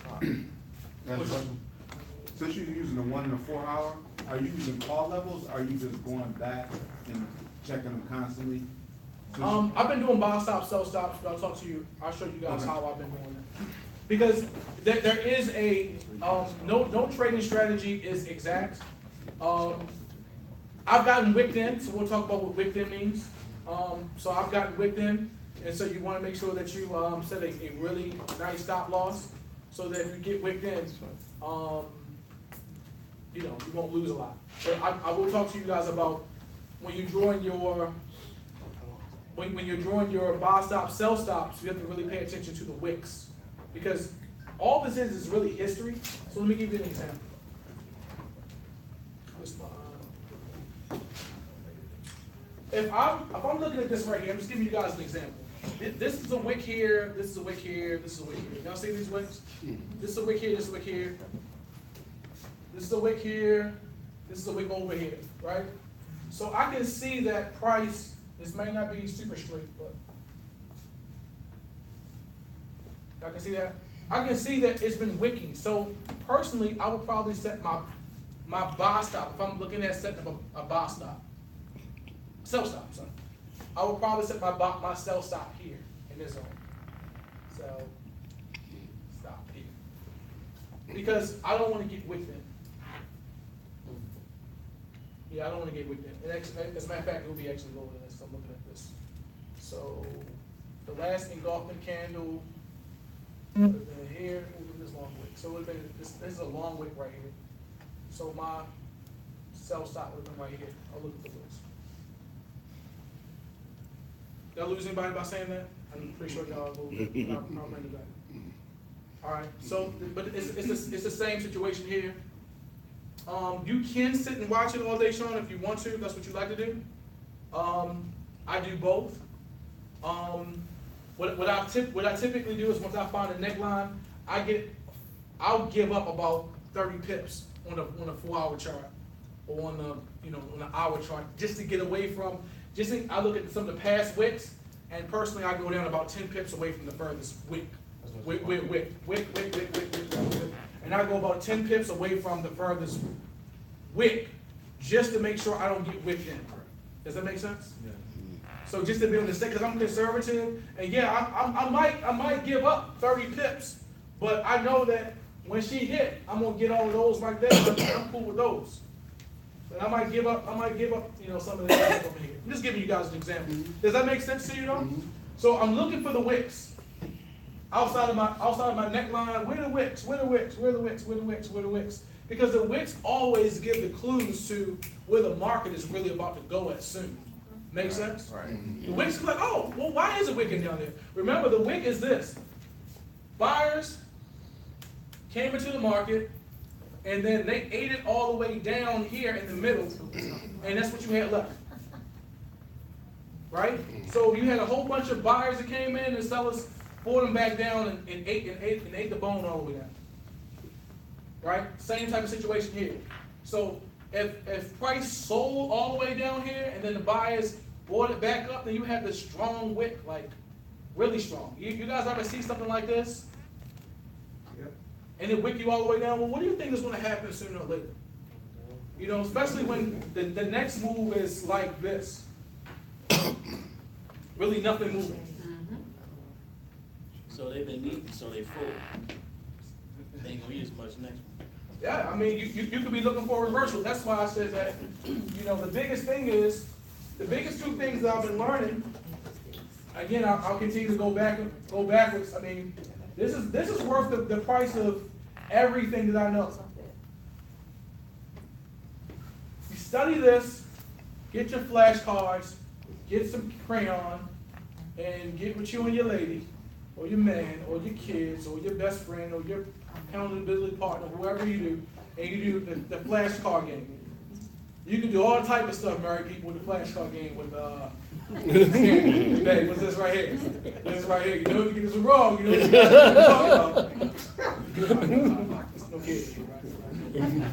question. Since you're using the 1 and the 4 hour, are you using call levels, or are you just going back and checking them constantly? I've been doing buy stop, sell stops, but I'll show you guys how I've been doing it. Because there is no trading strategy is exact. I've gotten wicked in, so we'll talk about what wicked in means. So I've gotten wicked in, and so you want to make sure that you set a really nice stop loss, so that if you get wicked in, you won't lose a lot. But I will talk to you guys about when you're drawing your buy stop, sell stops, you have to really pay attention to the wicks, because all this is really history. So let me give you an example. If I'm looking at this right here, I'm just giving you guys an example. This is a wick here, this is a wick here, this is a wick here. Y'all see these wicks? This is a wick here, this is a wick here. This is a wick here, this is a wick over here, right? So I can see that price, this may not be super straight, but y'all can see that? I can see that it's been wicking. So personally, I would probably set my buy stop, if I'm looking at setting up a buy stop. Sell stop, sorry. I would probably set my sell stop here in this zone. So stop here. Because I don't want to get wicked in. Yeah, I don't want to get wicked in. And as a matter of fact, it will be actually lower than this. I'm looking at this. So the last engulfing candle would have been here. We'll do this long wick. So it would have been this is a long wick right here. So my sell stop would have been right here. I'll look at the wicks. Did I lose anybody by saying that? I'm pretty sure y'all will. I'll bring it back. All right. So, but it's the same situation here. You can sit and watch it all day, Sean, if you want to. If that's what you like to do. I do both. What I typically do is once I find a neckline, I'll give up about 30 pips on a 4-hour chart or on an hour chart just to get away from. I look at some of the past wicks, and personally, I go down about 10 pips away from the furthest wick. Wick. And I go about 10 pips away from the furthest wick, just to make sure I don't get wicked in. Does that make sense? Yeah. So just to be able to say, because I'm conservative, and yeah, I might give up 30 pips, but I know that when she hit, I'm gonna get all of those like that. I'm cool with those. But I might give up, some of the stuff over here. I'm just giving you guys an example. Does that make sense to you though? So I'm looking for the wicks. Outside of my neckline, where the wicks? Because the wicks always give the clues to where the market is really about to go at soon. Make sense? Right. The wick's like, oh, well, why is it wicking down there? Remember, the wick is this. Buyers came into the market, and then they ate it all the way down here in the middle, and that's what you had left. Right? So you had a whole bunch of buyers that came in, and sellers brought them back down and ate the bone all the way down. Right? Same type of situation here. So if price sold all the way down here, and then the buyers brought it back up, then you have this strong wick, like really strong. You guys ever see something like this? And it wick you all the way down. Well, what do you think is going to happen sooner or later? You know, especially when the next move is like this. Really nothing moving. So they've been eating, so they full. They ain't gonna use much next one. Yeah, I mean, you could be looking for a reversal. That's why I said that, you know, the biggest thing is, the biggest two things that I've been learning, again, I'll continue to go backwards. I mean, this is worth the price of everything that I know. You study this, get your flashcards, get some crayon, and get with you and your lady, or your man, or your kids, or your best friend, or your accountability partner, whoever you do, and you do the flashcard game. You can do all type of stuff, married people, with the flashcard game with hey, what's this right here? This right here. You know if you get this wrong, you know what you're talking about. No kids, right?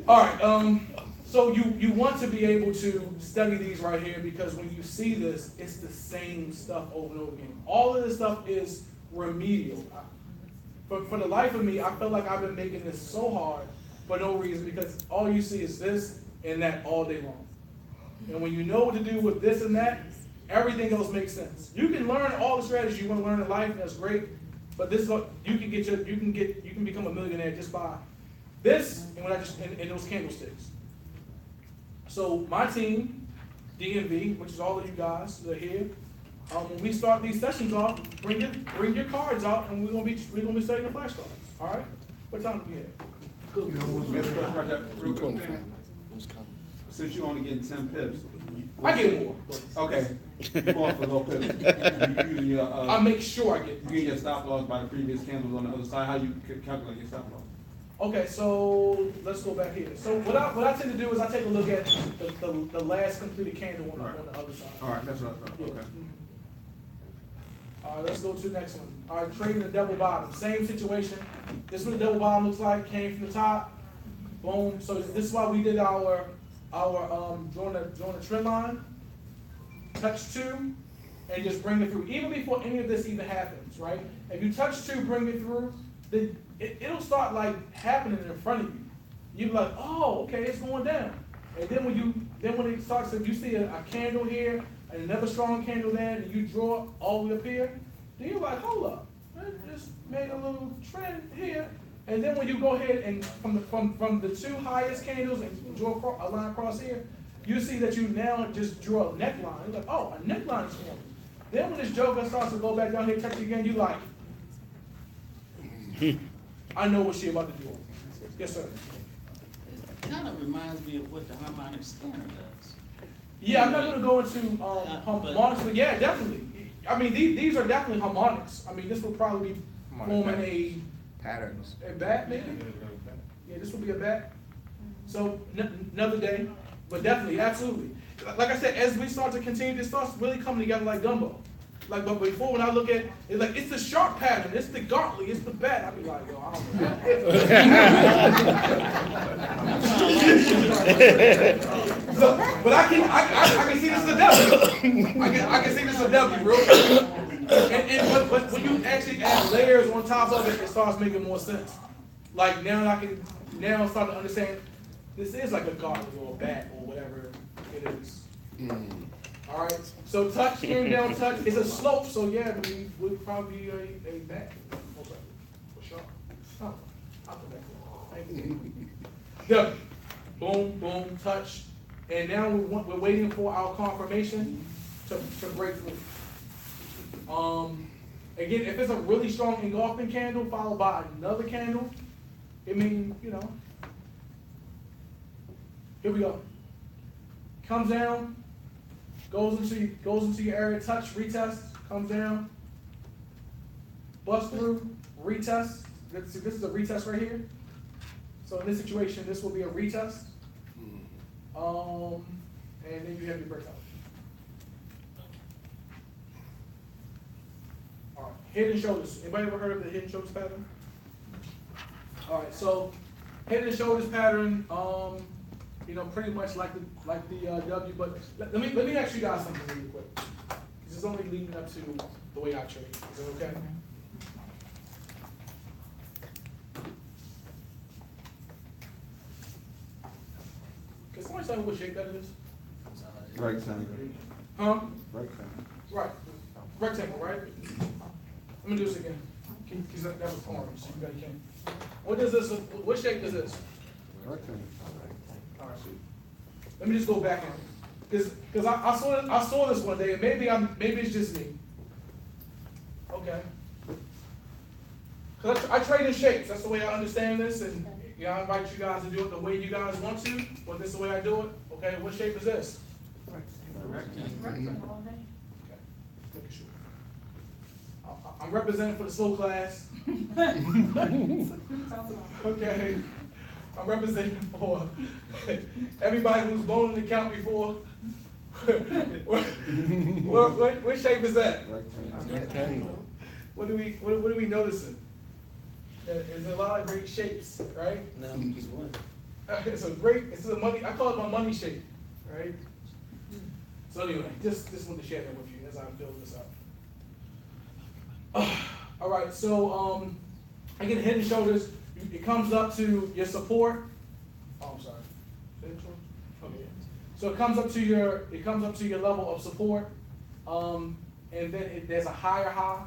All right, so you want to be able to study these right here, because when you see this, it's the same stuff over and over again. All of this stuff is remedial. For the life of me, I feel like I've been making this so hard for no reason, because all you see is this and that all day long. And when you know what to do with this and that, everything else makes sense. You can learn all the strategies you want to learn in life, and that's great. But this is what you can become a millionaire just by this and and those candlesticks. So my team, DMV, which is all of you guys that are here, when we start these sessions off, bring your cards out, and we're gonna be studying the flashcards. All right? What time do we have? Real quick, since you only getting 10 pips. I get more. Okay. You're going for low pips. You using your, I make sure I get. You get your stop loss by the previous candles on the other side. How you calculate your stop loss? Okay, so let's go back here. So what I tend to do is I take a look at the last completed candle on the other side. All right, that's what I thought. Yeah. Okay. All right, let's go to the next one. All right, trading the double bottom. Same situation. This is what the double bottom looks like. Came from the top. Boom. So this is why we did our drawing the trend line. Touch 2, and just bring it through. Even before any of this even happens, right? If you touch 2, bring it through, then it'll start like happening in front of you. You'll be like, oh, okay, it's going down. And then when it starts, if you see a candle here and another strong candle there, and you draw all the way up here, then you're like, hold up, I just made a little trend here. And then when you go ahead and from the 2 highest candles and draw a line across here, you see that you now just draw a neckline. You're like, oh, a neckline is forming. Then when this joker starts to go back down here, touch it again, you like, I know what she about to do. Yes, sir. It kind of reminds me of what the harmonic scanner does. Yeah, I'm not going to go into harmonics, but yeah, definitely. I mean, these are definitely harmonics. I mean, this will probably be forming a patterns. A bat, maybe? Yeah, this will be a bat. So, another day. But definitely, absolutely. Like I said, as we start to continue, this starts really coming together like gumbo. Like, but before, when I look at it's like, it's the sharp pattern, it's the gauntlet, it's the bat. I'd be like, yo, I don't know. So, but I can see this as a W. I can see this as a W, bro. But when you actually add layers on top of it, it starts making more sense. Like, now I can start to understand this is like a gauntlet or a bat or whatever it is. All right. So touch, came down, touch. It's a slope, so yeah, we would probably be a bat. Okay. For sure. Oh, I'll come back. Thank you. Yep. Boom, boom, touch. And now we're waiting for our confirmation to break through. Again, if it's a really strong engulfing candle followed by another candle, it means, you know, here we go. Comes down, goes into your area, touch, retest, comes down, bust through, retest. This is a retest right here. So in this situation, this will be a retest. And then you have your breakout. All right, head and shoulders. Anybody ever heard of the head and shoulders pattern? All right, so head and shoulders pattern. You know, pretty much like the W. But let me ask you guys something really quick. This is only leading up to the way I trade. Is it okay? somebody tell me what shape that is? Rectangle. Huh? Rectangle. Right, rectangle, right? Let me do this again. Cause that was orange, so you can't. What is this, what shape is this? Rectangle. All right, let me just go back in, cause I saw this one day, and maybe it's just me. Okay. Cause I trade in shapes, that's the way I understand this, and I invite you guys to do it the way you guys want to, but this is the way I do it. Okay, what shape is this? Rectangle all day. Okay, making sure. I'm representing for the slow class. Okay, I'm representing for everybody who's blown an account before. What shape is that? Rectangle. What are we noticing? There's a lot of great shapes, right? No, just one. It's a money, I call it my money shape, right? So anyway, just want to share that with you as I build this up. All right, so again, head and shoulders, it comes up to your support. Oh, I'm sorry. Head and shoulders? Okay, yeah. So it comes up to your level of support, and then there's a higher high,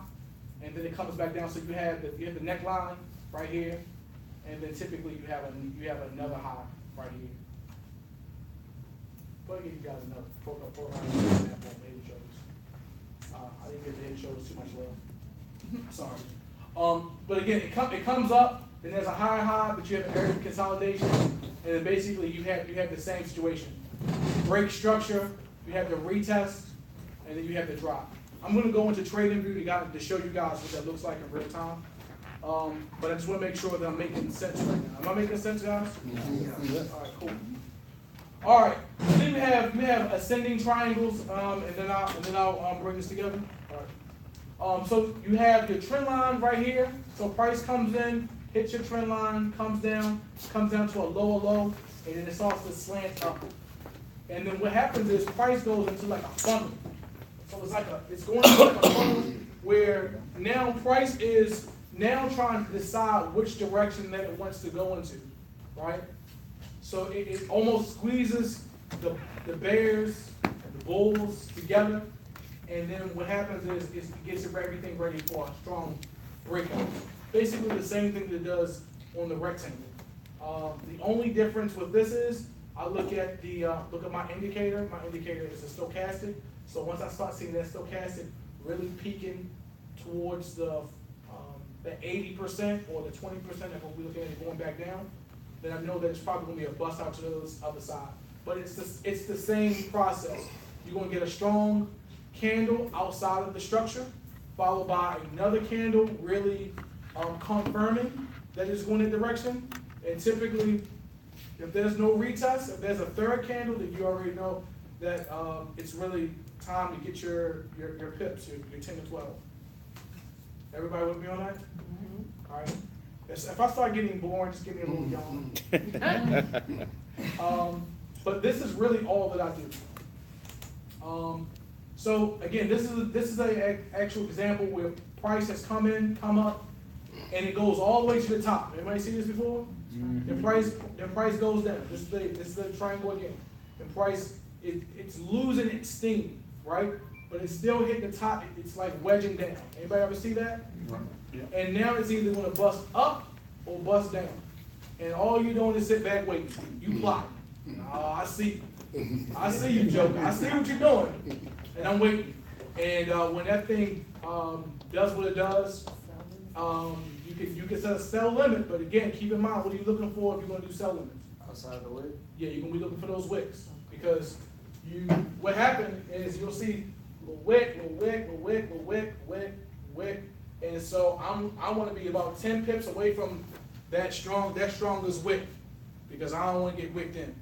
and then it comes back down. So you have the neckline right here, and then typically you have another high right here. But again, you guys another program example of head and shoulders. I didn't give the head and shoulders too much love. Sorry. But again, it comes up, then there's a higher high, but you have an area of consolidation, and then basically you have the same situation. Break structure, you have the retest, and then you have the drop. I'm going to go into trading view to show you guys what that looks like in real time. But I just want to make sure that I'm making sense right now. Am I making sense, guys? Yeah. All right, cool. All right, then we have ascending triangles, and then I'll bring this together. All right. So you have your trend line right here. So price comes in, hits your trend line, comes down to a lower low, and then it starts to slant up. And then what happens is price goes into like a funnel. So it's going into like a funnel where now price is now trying to decide which direction that it wants to go into, right? So it almost squeezes the bears and the bulls together, and then what happens is it gets everything ready for a strong breakout. Basically the same thing that it does on the rectangle. The only difference with this is I look at my indicator. My indicator is a stochastic. So once I start seeing that stochastic really peaking towards the 80% or the 20% if we're looking at it going back down, then I know that it's probably going to be a bust out to the other side. But it's the same process. You're going to get a strong candle outside of the structure, followed by another candle really confirming that it's going in that direction. And typically, if there's no retest, if there's a third candle, then you already know that it's really time to get your pips, your 10 to 12. Everybody with me on that? Mm-hmm. All right. If I start getting boring, just give me a little yawn. But this is really all that I do. So again, this is an actual example where price has come up, and it goes all the way to the top. Everybody seen this before? Mm-hmm. The price goes down. This is the triangle again. The price it's losing its steam, right? But it's still hitting the top. It's like wedging down. Anybody ever see that? Yeah. And now it's either going to bust up or bust down. And all you're doing is sit back waiting. You plot. I see you, Joker. I see what you're doing. And I'm waiting. And when that thing does what it does, you can set a sell limit. But again, keep in mind, what are you looking for if you're going to do sell limits? Outside of the wick? Yeah, you're going to be looking for those wicks. Because what happened is you'll see little wick. And so I want to be about 10 pips away from that strongest wick, because I don't want to get wicked in.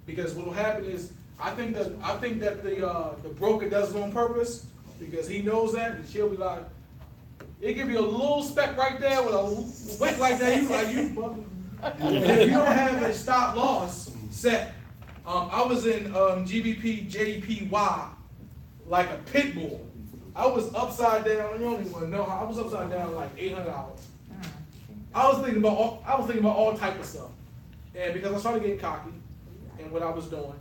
Because what will happen is I think that the broker does it on purpose, because he knows that, and she'll be like, it give you a little speck right there with a wick like that. You like you bugging. And if you don't have a stop loss set, I was in GBP JPY like a pit bull. I was upside down. You don't even want to know how I was upside down like $800. I was thinking about all type of stuff, and because I started getting cocky, in what I was doing.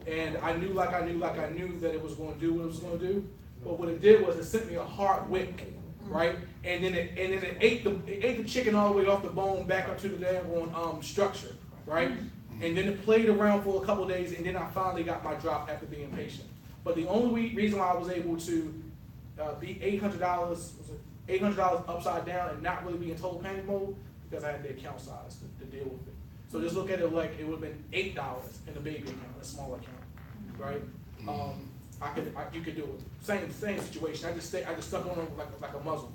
And I knew that it was gonna do what it was gonna do. But what it did was it sent me a hard wick, right? And then it ate the chicken all the way off the bone back up to the daggone structure, right? And then it played around for a couple days, and then I finally got my drop after being patient. But the only reason why I was able to be $800 upside down and not really be in total panic mode, because I had the account size to deal with it. So just look at it like it would have been $8 in a baby account, a small account, right? You could do it. Same situation. I just stuck on it like a muzzle,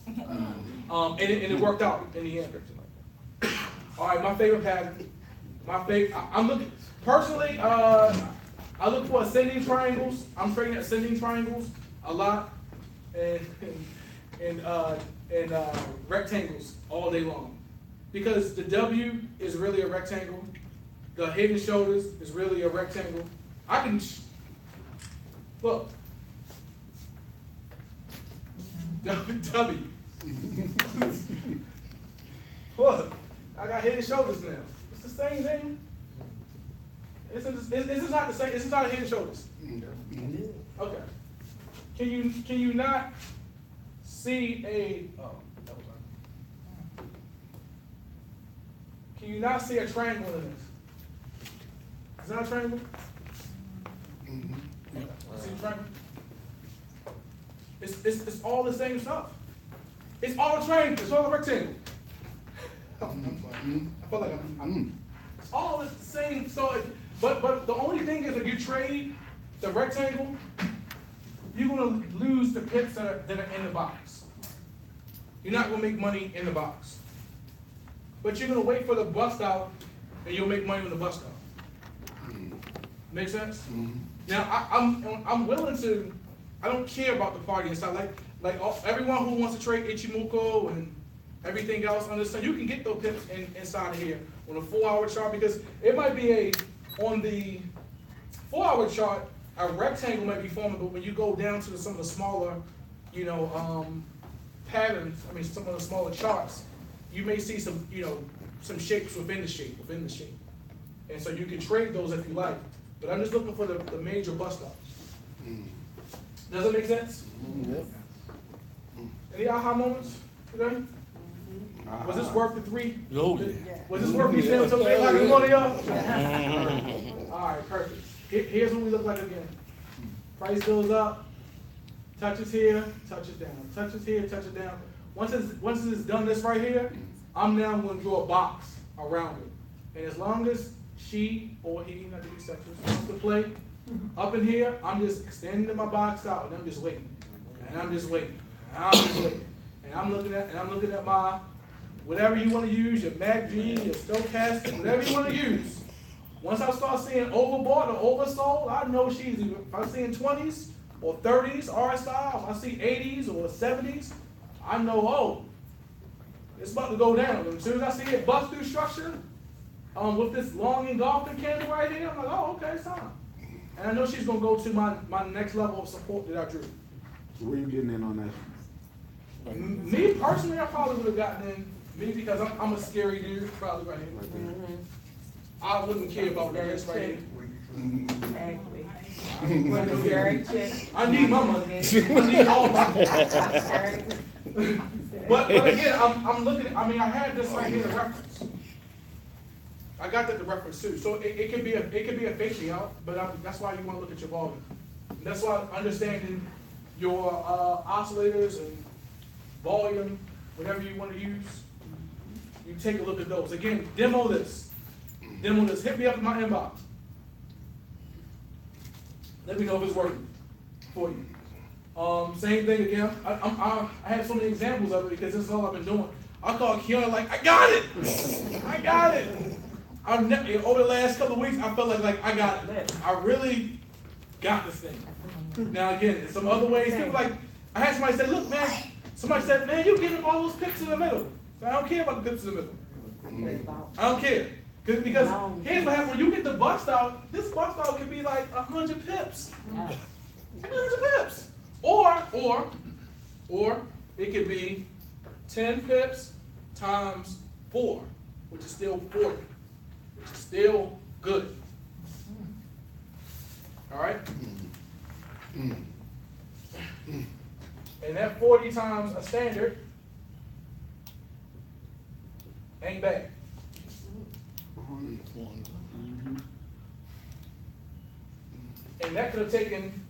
and it worked out in the end. All right, my favorite pattern. I'm looking personally. I look for ascending triangles. I'm trading ascending triangles a lot, and rectangles all day long, because the W is really a rectangle. The head and shoulders is really a rectangle. I can look. W. Look, I got head and shoulders now. It's the same thing. This is not the same. This is not a head and shoulders. Okay. Can you not see a? Oh, that was on. Can you not see a triangle in this? Is that a triangle? See a triangle? It's all the same stuff. It's all a triangle. It's all a rectangle. I feel like it's all the same. So, but the only thing is, if you trade the rectangle, you're gonna lose the pips that are in the box. You're not gonna make money in the box. But you're gonna wait for the bust out, and you'll make money when the bust out. Make sense? Now I'm willing to. I don't care about the party and stuff. Like everyone who wants to trade Ichimoku and everything else, understand you can get those pips inside of here on a 4-hour chart, because it might be on the 4-hour chart, a rectangle might be forming, but when you go down to some of the smaller, patterns, some of the smaller charts, you may see some shapes within the shape. And so you can trade those if you like. But I'm just looking for the major bust ups. Does it make sense? Any aha moments today? Was this worth the 3? Oh, yeah. Was this worth me staying until 8 o'clock in the morning, y'all? All right, perfect. Here's what we look like again. Price goes up, touches here, touches down. Touches here, touches down. Once it's done this right here, I'm now going to draw a box around it. And as long as she or he, not to be sexist, wants to play, up in here, I'm just extending my box out, and I'm just waiting. And I'm just waiting. And I'm just waiting. And I'm looking at my, whatever you want to use, your MACD, your stochastic, whatever you want to use. Once I start seeing overbought or oversold, I know she's, if I'm seeing 20s or 30s RSI, if I see 80s or 70s, I know, it's about to go down. And as soon as I see it bust through structure, with this long engulfing candle right here, I'm like, oh, okay, it's time. And I know she's going to go to my next level of support that I drew. So where you getting in on that? Me personally, I probably would have gotten in. Me, because I'm a scary dude, probably right here. I wouldn't care about this right here. Exactly. I need my money. I need all my money. But again, I'm looking at, I had this right here, the reference. I got that the reference too. So it could be a fake me out, but that's why you want to look at your volume. And that's why understanding your oscillators and volume, whatever you want to use, you take a look at those. Again, demo this. Hit me up in my inbox. Let me know if it's working for you. Same thing again. I have so many examples of it because this is all I've been doing. I call Kiana like, I got it. I got it. Over the last couple of weeks, I felt like I got it. I really got this thing. Now again, some other ways, people like, I had somebody say, look, man. Somebody said, man, you getting all those pips in the middle. So I don't care about the pips in the middle. I don't care. Because here's what happens, when you get the bust out, this bust out can be like 100 pips. 100 pips. Or it could be 10 pips times 4, which is still 40, which is still good. that 40 times a standard ain't bad. And that could have taken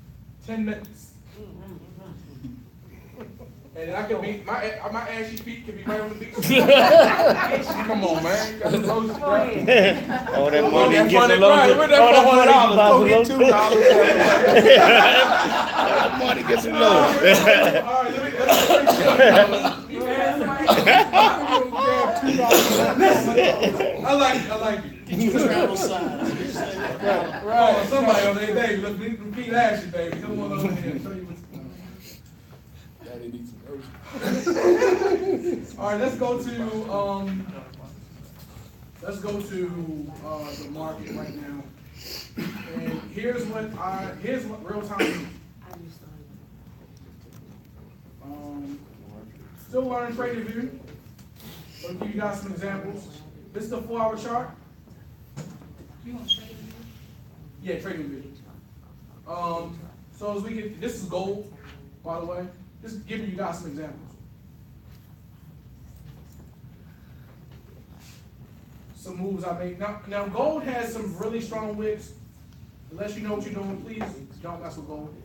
10 minutes. And I could be, my ashy feet could be right on the beach. Come on, man. You got the lotion, bro. Oh, that money That gets money, a right, lotion. with that $400, go get $2. That money gets a All lotion. right, I like it. Travel size. Right. Somebody on their baby. Let's repeat action, baby. Come on over here. Show you what's Daddy needs some lotion. All right, let's go to the market right now. And here's what real time. Still learning trading view. I'll give you guys some examples. This is the 4-hour chart. You want trading view? Yeah, trading view. So as we get, this is gold, by the way. Just giving you guys some examples. Some moves I made. Now gold has some really strong wicks. Unless you know what you're doing, please don't mess with gold.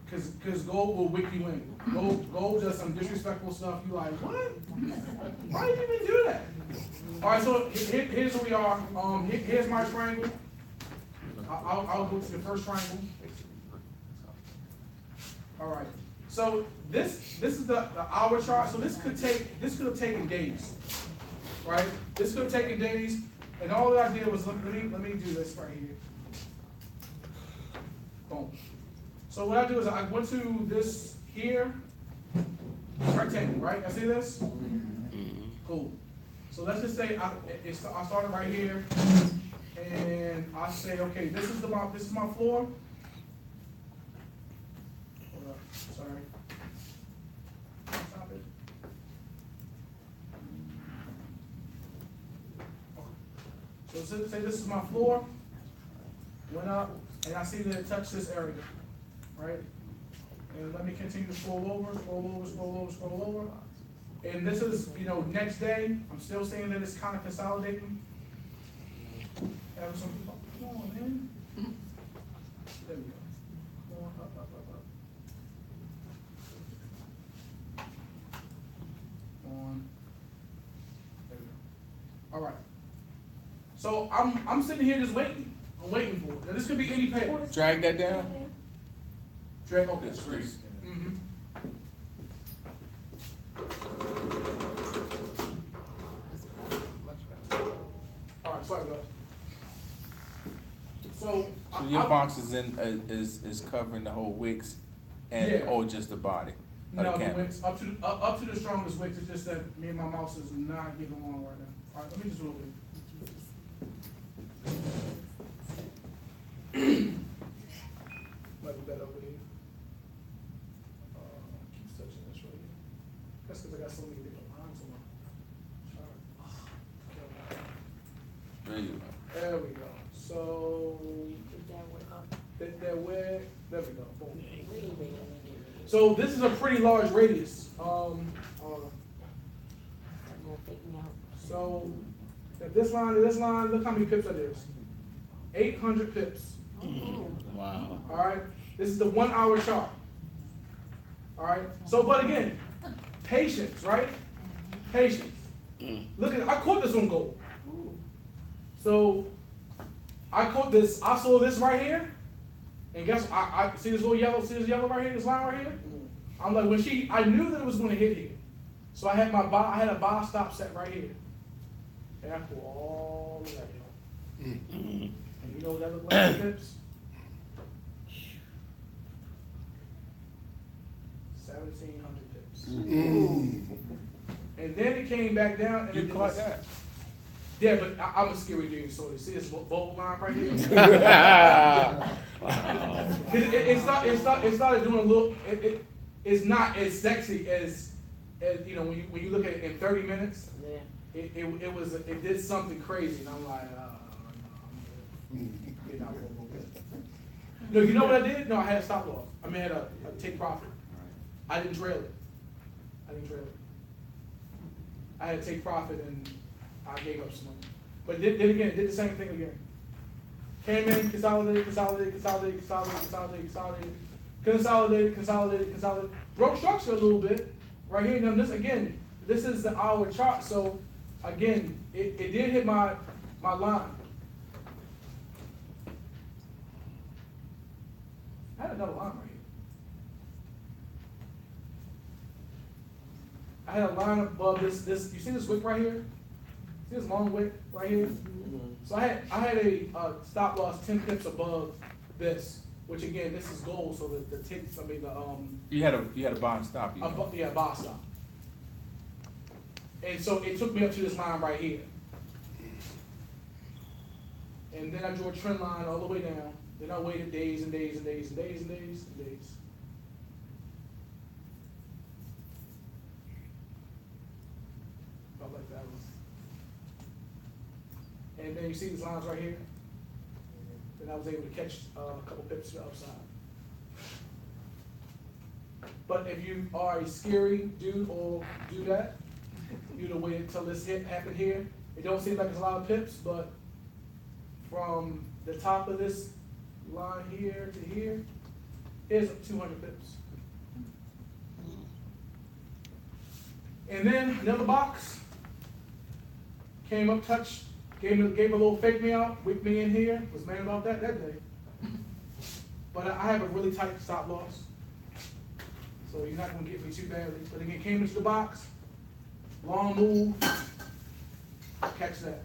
Because gold will wick you in. Gold does some disrespectful stuff. You like, what? Why did you even do that? All right, so here's where we are. Here's my triangle. I'll go to the first triangle. All right. So this is the hour chart. So this could have taken days, right? This could have taken days, and all that I did was let me do this right here. Boom. So what I do is I went to this here, rectangle, right? I see this? Cool. So let's just say I started right here, and I say, okay, this is my floor. Hold up, sorry. Stop it. So say this is my floor. Went up, and I see that it touched this area, right? And let me continue to scroll over. And this is, next day, I'm still saying that it's kind of consolidating. Have some, come on, man. There we go. Come on, up. On. There we go. All right. So I'm sitting here just waiting. I'm waiting for it. Now this could be any pair. Drag that down. Drag, okay. That's great. Mm-hmm. All right, sorry about that. So your box is covering the whole wicks and or just the body? No, the wicks up to the strongest wicks. It's just that me and my mouse is not getting along right now. All right, let me just roll it. Might be better over here. Keeps touching this right here. That's because I got so many different lines on my chart. There you go. There we go. So there we go. Boom. So this is a pretty large radius. So if this line to this line, look how many pips that is. 800 pips. Wow. All right. This is the 1 hour chart. All right. So, but again, patience, right? Patience. Look at, I caught this on gold. So I caught this. I saw this right here, and guess I see this little yellow. See this yellow right here. This line right here. I'm like, I knew that it was going to hit here. So I had a buy stop set right here, and I pulled all the way down. And you know what that looked like? Pips. 1,700 pips. And then it came back down, and You caught that. Yeah, but I'm a scary dude, so you see this bubble line right here? It started doing a little. It's not as sexy as when you look at it in 30 minutes. Yeah. It did something crazy, and I'm like, No, you know what I did? No, I had a stop loss. I mean, I had a take profit. I didn't trail it. I had to take profit and I gave up some money. But did again, did the same thing again. Came in, consolidated. Broke structure a little bit. Right here, now this is the hour chart, so again, it did hit my line. I had another line right here. I had a line above this, you see this wick right here? See this long wick right here? So I had a stop loss 10 pips above this, which again, this is gold, so the ticks, I mean, You had a bond stop. yeah, box stop. And so it took me up to this line right here. And then I drew a trend line all the way down. Then I waited days and days and days and days and days and days. Felt like that was. And then you see these lines right here. Then I was able to catch a couple pips to the upside. But if you are a scary dude or do that, you'd have waited until this hit happened here. It don't seem like it's a lot of pips, but from the top of this line here to here is 200 pips. And then another box came up, touched, gave a little fake me out, whipped me in here, was mad about that day. But I have a really tight stop loss, so you're not gonna get me too badly. But again, came into the box, long move, catch that.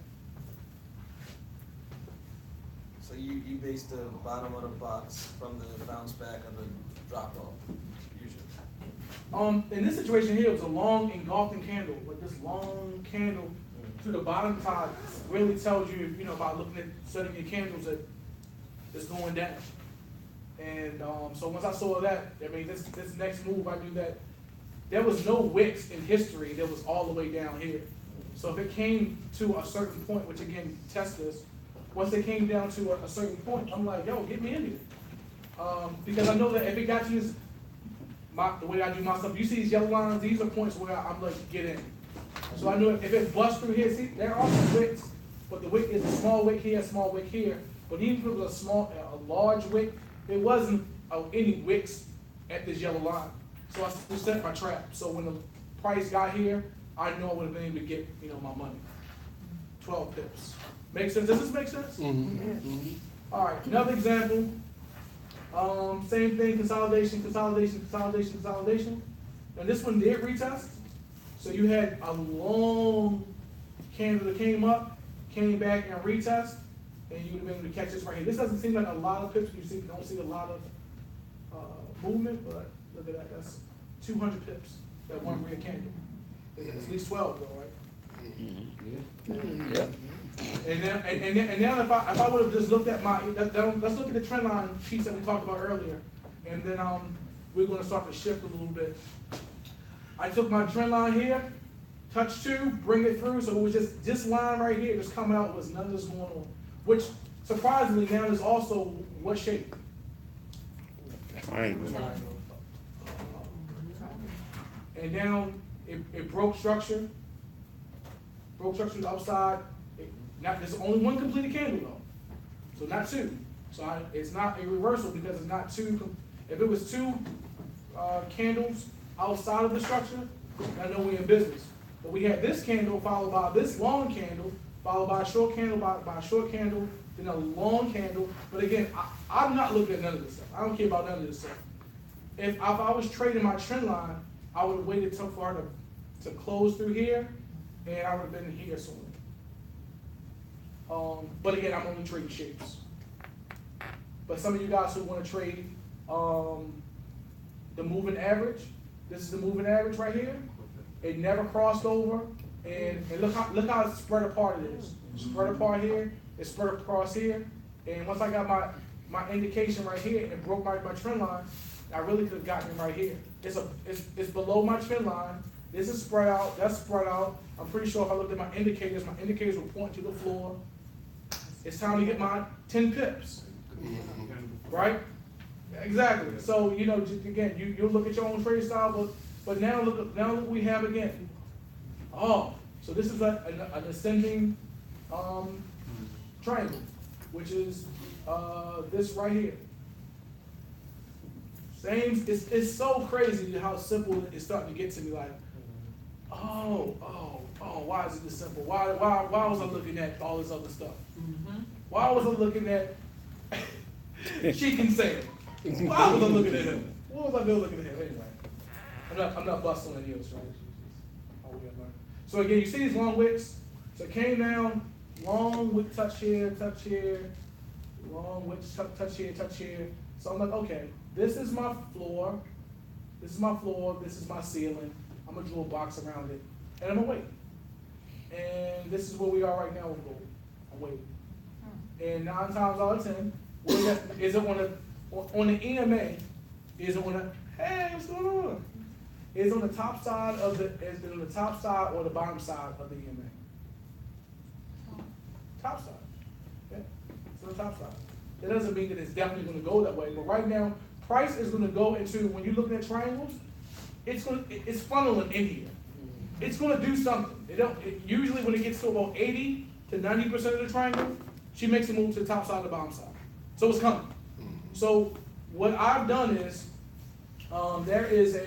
So you based the bottom of the box from the bounce back of the drop off, usually? In this situation here, it was a long engulfing candle, but this long candle to the bottom side really tells you, by looking at studying your candles that it's going down. And so once I saw that, I mean, this next move, I knew that there was no wicks in history that was all the way down here. So if it came to a certain point, which again, test this, once it came down to a certain point, I'm like, yo, get me in here. Because I know that if it got you, the way I do my stuff, you see these yellow lines, these are points where I'm like, get in. So I knew if it busts through here, see, there are some wicks, but the wick is a small wick here, small wick here. But even if it was a large wick, there wasn't any wicks at this yellow line. So I set my trap. So when the price got here, I know I would have been able to get, my money. 12 pips. Make sense? Does this make sense? Mm-hmm. All right, another example. Same thing, consolidation. And this one did retest. So you had a long candle that came up, came back and retest, and you would have been able to catch this right here. This doesn't seem like a lot of pips. You don't see a lot of movement, but look at that. That's 200 pips, that one red candle. It's at least 12 though, right? Mm-hmm. Yeah. And now if I would have just looked at let's look at the trend line piece that we talked about earlier, and then we're going to start to shift a little bit. I took my trend line here, touch 2, bring it through, so it was just this line right here just coming out was none of this going on, which surprisingly now is also what shape? Triangle. And now it broke structure to the upside. There's only one completed candle though, so not 2. So it's not a reversal because it's not 2. If it was 2 candles outside of the structure, I know we're in business. But we had this candle followed by this long candle, followed by a short candle, by a short candle, then a long candle. But again, I'm not looking at none of this stuff. I don't care about none of this stuff. If I was trading my trend line, I would have waited so far to close through here, and I would have been here somewhere. But again, I'm only trading shapes. But some of you guys who want to trade the moving average, this is the moving average right here. It never crossed over, and look how spread apart it is. Spread apart here, it's spread across here, and once I got my indication right here and broke my trend line, I really could have gotten it right here. It's below my trend line. This is spread out. That's spread out. I'm pretty sure if I looked at my indicators will point to the floor. It's time to get my 10 pips, right? Exactly. So, you know, just, again, you'll look at your own trade style, but now look what we have again. Oh, so this is an ascending triangle, which is this right here. Same, it's so crazy how simple it's starting to get to me, like, oh, why is it this simple? Why was I looking at all this other stuff? Why was I looking at she can say it? Why was I looking at him? What was I doing looking at him anyway? I'm not busting any of this, right? So again, you see these long wicks? So it came down, long wick, touch here, long wick, touch here. So I'm like, okay, this is my floor, this is my ceiling. I'm gonna draw a box around it, and I'm gonna wait. And this is where we are right now with gold. I'm waiting. And 9 times out of 10, is it on the EMA, is it on the, hey, what's going on? Is on the top side of is it on the top side or the bottom side of the EMA? Top side. Yeah, it's on the top side. That doesn't mean that it's definitely going to go that way, but right now, price is going to go into, when you're looking at triangles, it's funneling in here. It's going to do something. Usually when it gets to about 80 to 90% of the triangle, she makes a move to the top side or the bottom side. So it's coming. So what I've done is, there is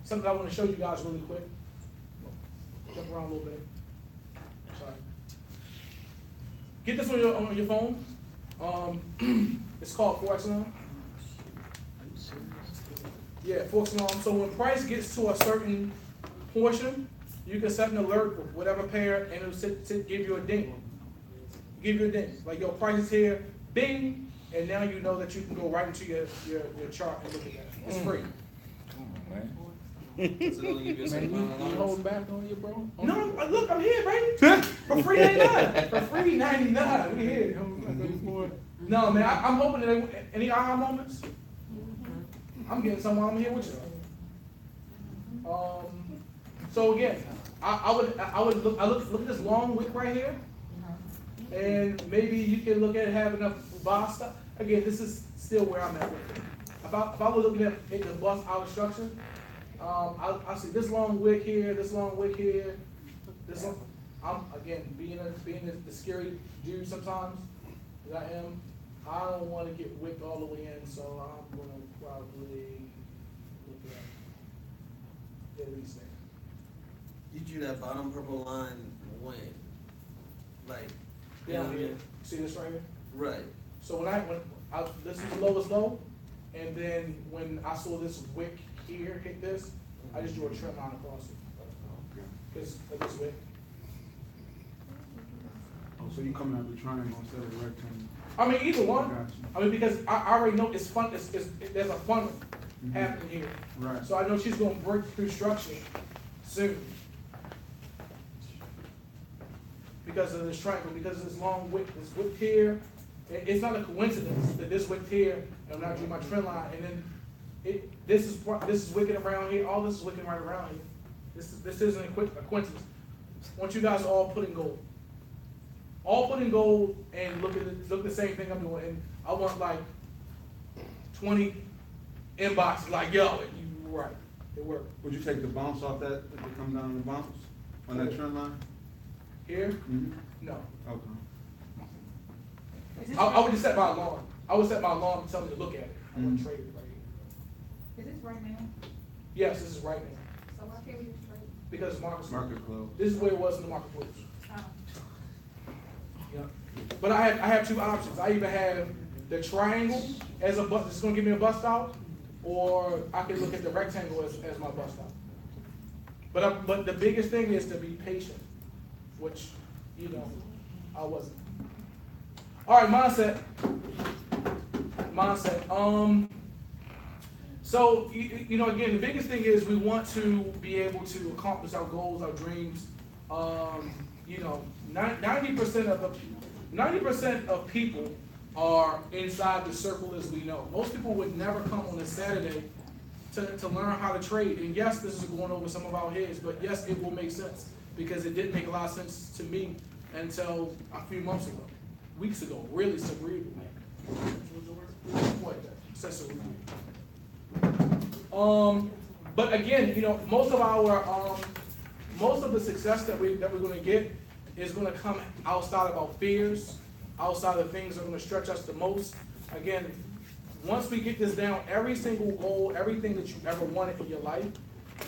something I want to show you guys really quick. Jump around a little bit. Sorry. Get this on your phone. It's called Forex Alarm. Yeah, Forex Alarm. So when price gets to a certain portion, you can set an alert with whatever pair, and it'll give you a ding. Give you a ding. Like your price is here, bing, and now you know that you can go right into your chart and look at that. It's free. Come on, man. You hold back on you, bro? No, look, I'm here, baby. For free 99. For free 99. We here. No, man, I'm hoping that any aha moments, I'm getting somewhere. I'm here with you. So again, I would look at this long wick right here, and maybe you can look at having a boss stuff. Again, this is still where I'm at with it. If I was looking at the bust out structure, I see this long wick here, this long wick here, this one. I'm again being the scary dude sometimes that I am. I don't want to get wicked all the way in, so I'm gonna probably look at least there. You drew that bottom purple line when? Like, Yeah, see this right here? right. So this is the lowest low, and then when I saw this wick here hit this, I just drew a trend line across it. Because of this wick. Oh, so you coming out the triangle instead of the rectangle? I mean, either one. Gotcha. I mean, because I already know it's fun. There's a funnel happening here. Right. So I know she's going to break through structure soon. Because of this triangle, because of this long wick, this wick here. It's not a coincidence that this wick here, and when I drew my trend line, and then this is wicking around here. All this is wicking right around here. This isn't a coincidence. I want you guys to all put in gold. All put in gold and look at the same thing I'm doing. And I want like 20 inboxes like, yo, you right. It worked. Would you take the bounce off that, if it come down the bounce on that trend line? Here? Mm-hmm. No. Okay. I would just set my alarm. I would set my alarm and tell me to look at it. I want to trade it right here. Is this right now? Yes, this is right now. So why can't we just trade? Because Market close. this is where it was in the market close. Oh. Yeah. But I have 2 options. I either have the triangle as a bust, it's gonna give me a bust out, or I can look at the rectangle as my bust out. But the biggest thing is to be patient, which, you know, I wasn't. All right, mindset. So, you know, again, the biggest thing is we want to be able to accomplish our goals, our dreams. You know, 90% of people are inside the circle as we know. Most people would never come on a Saturday to learn how to trade. And yes, this is going over some of our heads, but yes, it will make sense because it didn't make a lot of sense to me until a few months ago, weeks ago, really severely. What? Accessory. But again, you know, most of the success that we're going to get is going to come outside of our fears, outside of things that are going to stretch us the most. Again, once we get this down, every single goal, everything that you ever wanted in your life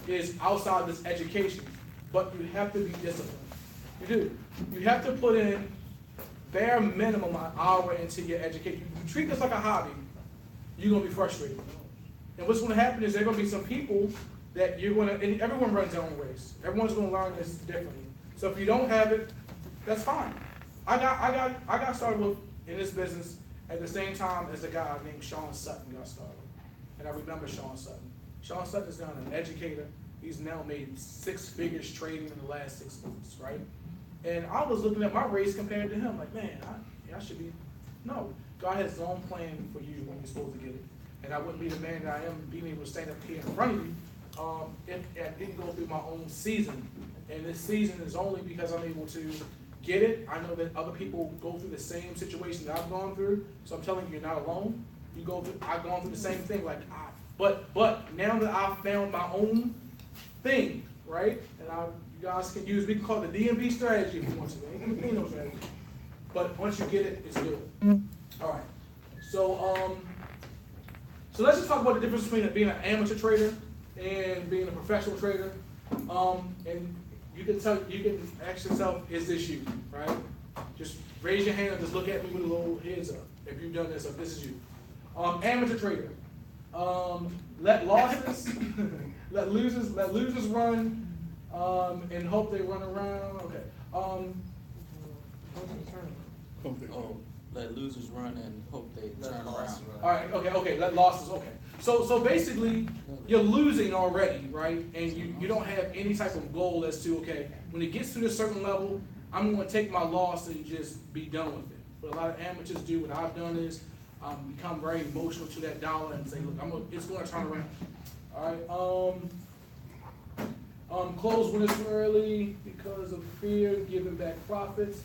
is outside of this education. But you have to be disciplined. You do. You have to put in bare minimum an hour into your education. You treat this like a hobby, you're going to be frustrated. And what's going to happen is there are going to be some people that you're going to, and everyone runs their own race. Everyone's going to learn this differently. So if you don't have it, that's fine. I got started in this business at the same time as a guy named Sean Sutton got started. And I remember Sean Sutton. Sean Sutton is now an educator. He's now made 6 figures trading in the last 6 months, right? And I was looking at my race compared to him, like, man, I should be. No, God has his own plan for you when you're supposed to get it. And I wouldn't be the man that I am being able to stand up here in front of you if I didn't go through my own season. And this season is only because I'm able to get it. I know that other people go through the same situation that I've gone through. So I'm telling you, you're not alone. I've gone through the same thing. But now that I've found my own thing, right? And you guys can use, we can call it the DMV strategy if you want to. It ain't gonna be no strategy. But once you get it, it's good. All right. So let's just talk about the difference between being an amateur trader and being a professional trader. And you can ask yourself, is this you, right? Just raise your hand and just look at me with a little heads up if you've done this, if this is you. Amateur trader. Let losses, let losers run, and hope they run around. Okay. Let losers run and hope they turn around. All right. Okay. Let losses. Okay. So basically, you're losing already, right? And you don't have any type of goal as to, okay, when it gets to this certain level, I'm going to take my loss and just be done with it. What a lot of amateurs do, what I've done is become very emotional to that dollar and say, look, it's going to turn around. All right. Close when it's early because of fear, giving back profits.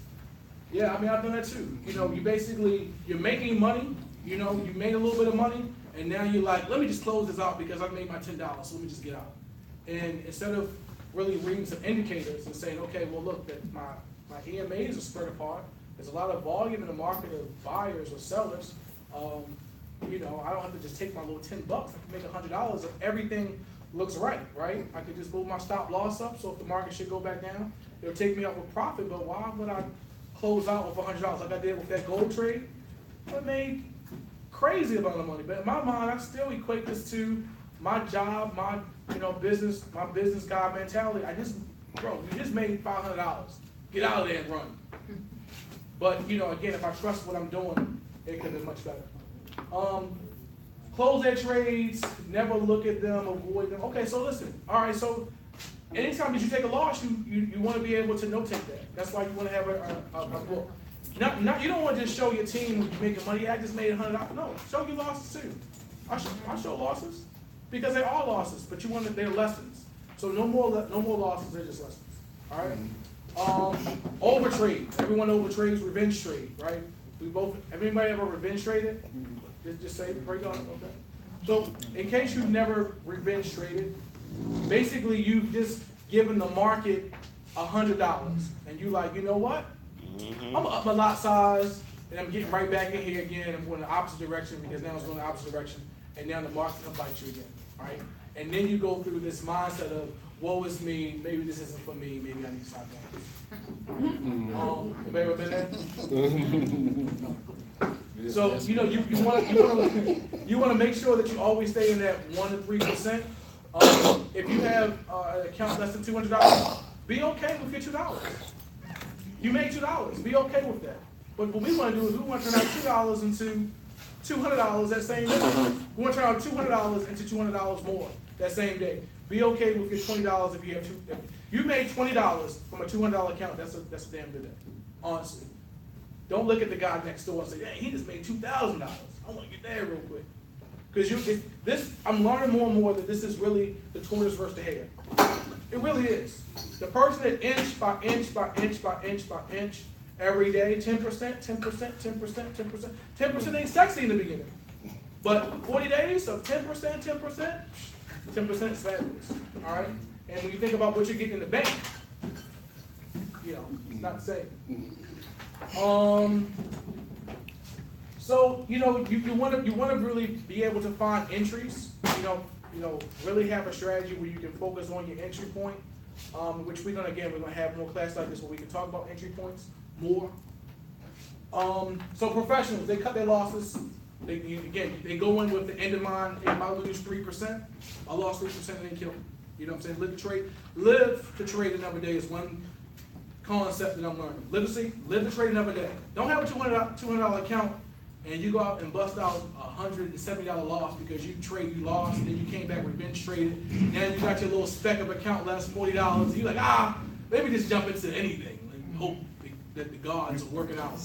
Yeah, I mean, I've done that too. You know, you're making money, you know, you made a little bit of money, and now you're like, let me just close this out because I made my $10, so let me just get out. And instead of really reading some indicators and saying, okay, well, look, that my EMAs are spread apart. There's a lot of volume in the market of buyers or sellers. You know, I don't have to just take my little $10. I can make $100 if everything looks right? I could just move my stop loss up, so if the market should go back down, it'll take me up a profit, but why would I close out with $100 like I did with that gold trade? I made crazy amount of money, but in my mind, I still equate this to my job, my business guy mentality. You just made $500. Get out of there and run. But again, if I trust what I'm doing, it could be much better. Close their trades, never look at them, avoid them. Okay, so listen. All right, so anytime that you take a loss, you want to be able to notate that. That's why you want to have a book. Not you don't want to just show your team when you're making money. I just made $100. No, show your losses too. I show losses because they are losses, but you want they're lessons. So no more losses. They're just lessons. All right. Overtrade. Everyone overtrades. Revenge trade. Right. Everybody ever revenge traded? Just say break on it. Okay. So in case you've never revenge traded, basically you've just given the market $100, and you like, you know what? I'm gonna up my lot size, and I'm getting right back in here again. I'm going the opposite direction because now it's going the opposite direction, and now the market's gonna bite you again, right? And then you go through this mindset of, woe is me, maybe this isn't for me, maybe I need to stop doing this. Anybody ever been there? So you want to make sure that you always stay in that 1 to 3%. If you have an account less than $200, be okay with your $2. You made $2. Be okay with that. But what we want to do is we want to turn out $2 into $200 that same day. We want to turn out $200 into $200 more that same day. Be okay with your $20 if you have if you made $20 from a $200 account. That's a damn good day, honestly. Don't look at the guy next door and say, hey, he just made $2,000. I want to get there real quick. Because I'm learning more and more that this is really the tortoise versus the hare. It really is. The person that inch by inch by inch by inch by inch every day, 10%, 10%, 10%, 10%. 10% ain't sexy in the beginning. But 40 days of 10%, 10%, 10% is fabulous, all right? And when you think about what you're getting in the bank, you know, it's not the same. So, you know, you want to really be able to find entries, you know, really have a strategy where you can focus on your entry point, which we're gonna have more class like this where we can talk about entry points more. So professionals, they cut their losses. They go in with the end in mind. If I lose 3%, I lost 3% and then kill them. You know what I'm saying? Live to trade another day is one concept that I'm learning. Live to trade another day. Don't have a $200 account and you go out and bust out a $170 loss because you lost, and then you came back revenge traded. Now you got your little speck of account left, $40. You're like, maybe just jump into anything. Like, hope that the gods are working out.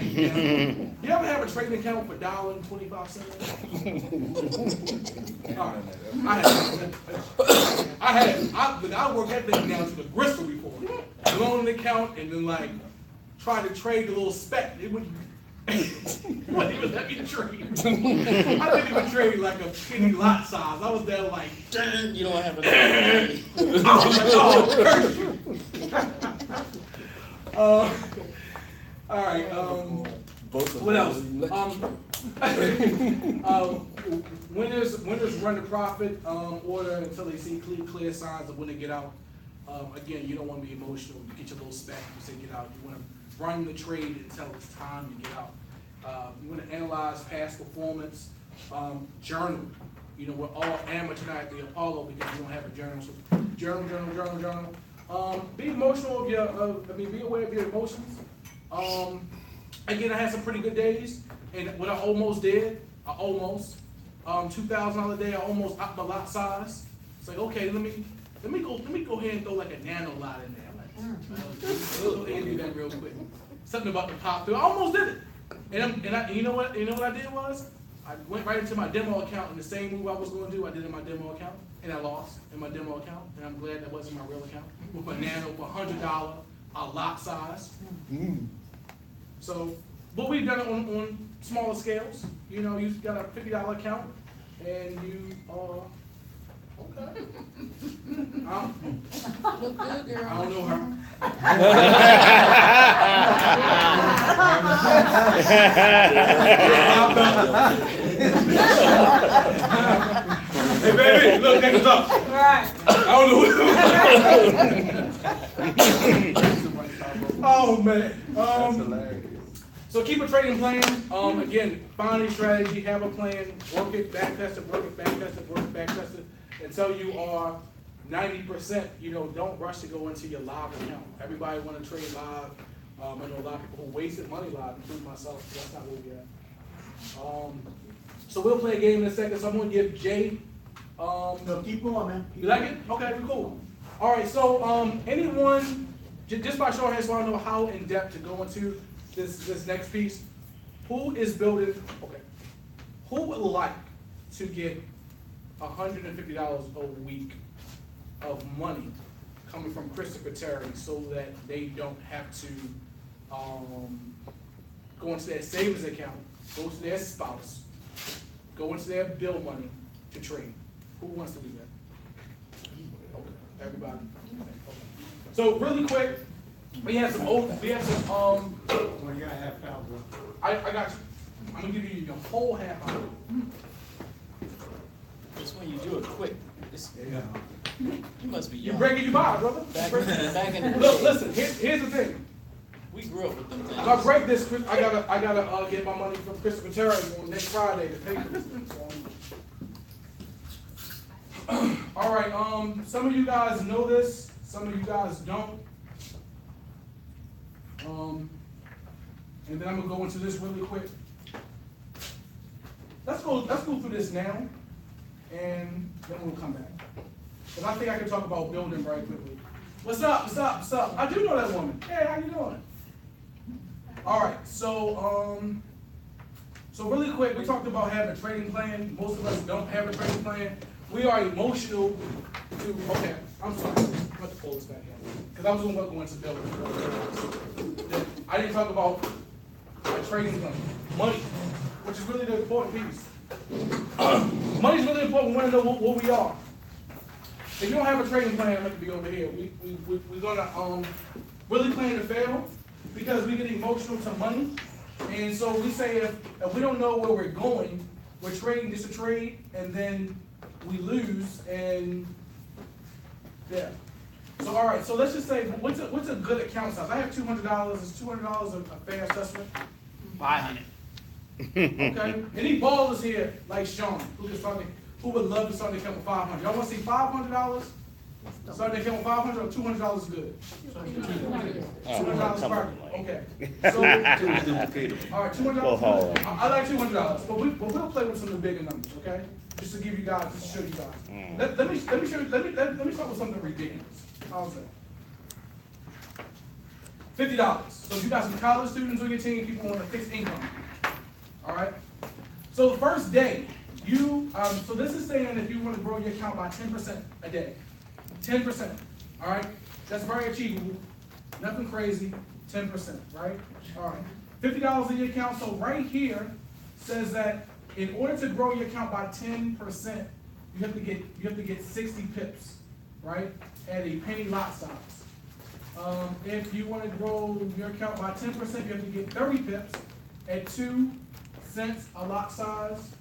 You ever have a trading account for $1.25? I worked that thing down to the gristle before. Loan an account and then like try to trade the little speck. It wouldn't even let me trade. I didn't even trade like a penny lot size. I was there like, Dang, you don't have enough. I was like, oh, curse you. All right. What else? Winners run the profit order until they see clear signs of when they get out. Again, you don't want to be emotional. You get your little spec. You say get out. You want to run the trade until it's time to get out. You want to analyze past performance. Journal. You know, we're all amateur tonight at the Apollo because we don't have a journal. So journal. Be emotional be aware of your emotions. Again, I had some pretty good days, and what I almost did, 2,000 a day, I almost upped my lot size. It's like, okay, let me go ahead and throw like a nano lot in there. Like, do that real quick. Something about the pop through. I almost did it. And you know what I did was I went right into my demo account, and the same move I was going to do, I did in my demo account, and I lost in my demo account, and I'm glad that wasn't my real account. With a nano for $100, a lot size. So, but we've done it on smaller scales. You know, you've got a $50 account, and you okay. Look good, girl. I don't know her. Hey baby, look, niggas up. Right. I don't know. Oh man. That's hilarious. So keep a trading plan. Again, find a strategy, have a plan, work it, back test it, work it, back test it, work it, back test it, until you are 90%. You know, don't rush to go into your live account. Everybody want to trade live. I know a lot of people who wasted money live, including myself. So that's not where we're at. So we'll play a game in a second. So I'm going to give Jay. No, keep going, man. You like it? Okay, cool. All right. So anyone, just by show of hands, so I know how in depth to go into this next piece. Who is building? Okay. Who would like to get $150 a week of money coming from Christopher Terry, so that they don't have to go into their savings account, go to their spouse, go into their bill money to trade? Who wants to do that? Okay. Everybody. Okay. So really quick, we have some. Well, you got half hour, bro. I got you. I'm gonna give you your whole half hour. It's when you do it quick. Yeah. You must be You young. breaking your body, brother. Back in the Look, day, listen. Here's the thing. we grew up with them things. If I break this, I gotta get my money from Christopher Terry on next Friday to pay for this thing. So, all right. Some of you guys know this. Some of you guys don't. And then I'm gonna go into this really quick. Let's go through this now, and then we'll come back. Because I think I can talk about building very quickly. What's up? What's up? What's up? I do know that woman. Hey, how you doing? All right. So really quick, we talked about having a trading plan. Most of us don't have a trading plan. We are emotional to. Okay, I'm sorry. I'm going to pull this back in because I was going to go into building. I didn't talk about my trading plan, money, which is really the important piece. Money's really important. We want to know what we are. If you don't have a trading plan, I'm going to be over here. We're going to really plan to fail because we get emotional to money. And so we say if we don't know where we're going, we're trading just to trade, and then we lose, and yeah. So all right, so let's just say, what's a good account size? I have $200. Is $200 a fair assessment? 500. Okay. Any ballers here like Sean who would love to start their account with $500? Y'all want to see $500? Start their account with $500 or $200 is good? $200 is perfect. Okay. So, all right, $200. I like $200, but we'll play with some of the bigger numbers, okay? Just to give you guys, just to show you guys. Let me start with something ridiculous. How's that? $50. So if you got some college students on your team, people want a fixed income. All right. So the first day, so this is saying if you want to grow your account by 10% a day, 10%. All right. That's very achievable. Nothing crazy. 10%. Right. All right. $50 in your account. So right here says that in order to grow your account by 10%, you have to get 60 pips, right, at a penny lot size. If you want to grow your account by 10%, you have to get 30 pips at 2 cents a lot size,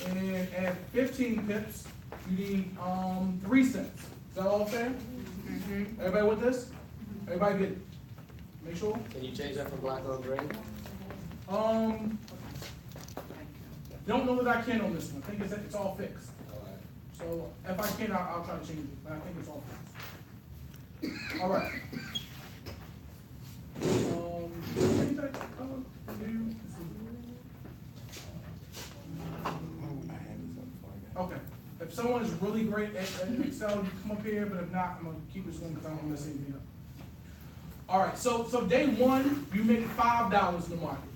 and at 15 pips, you need 3 cents. Is that all fair? Mm-hmm. Everybody with this? Everybody get it? Make sure. Can you change that from black or green? Don't know that I can on this one. I think it's all fixed. So if I can, I'll try to change it, but I think it's all fixed. All right. Okay. If someone is really great at Excel, you come up here, but if not, I'm gonna keep this one because I don't want to mess anything up. All right. So day one, you make $5 in the market.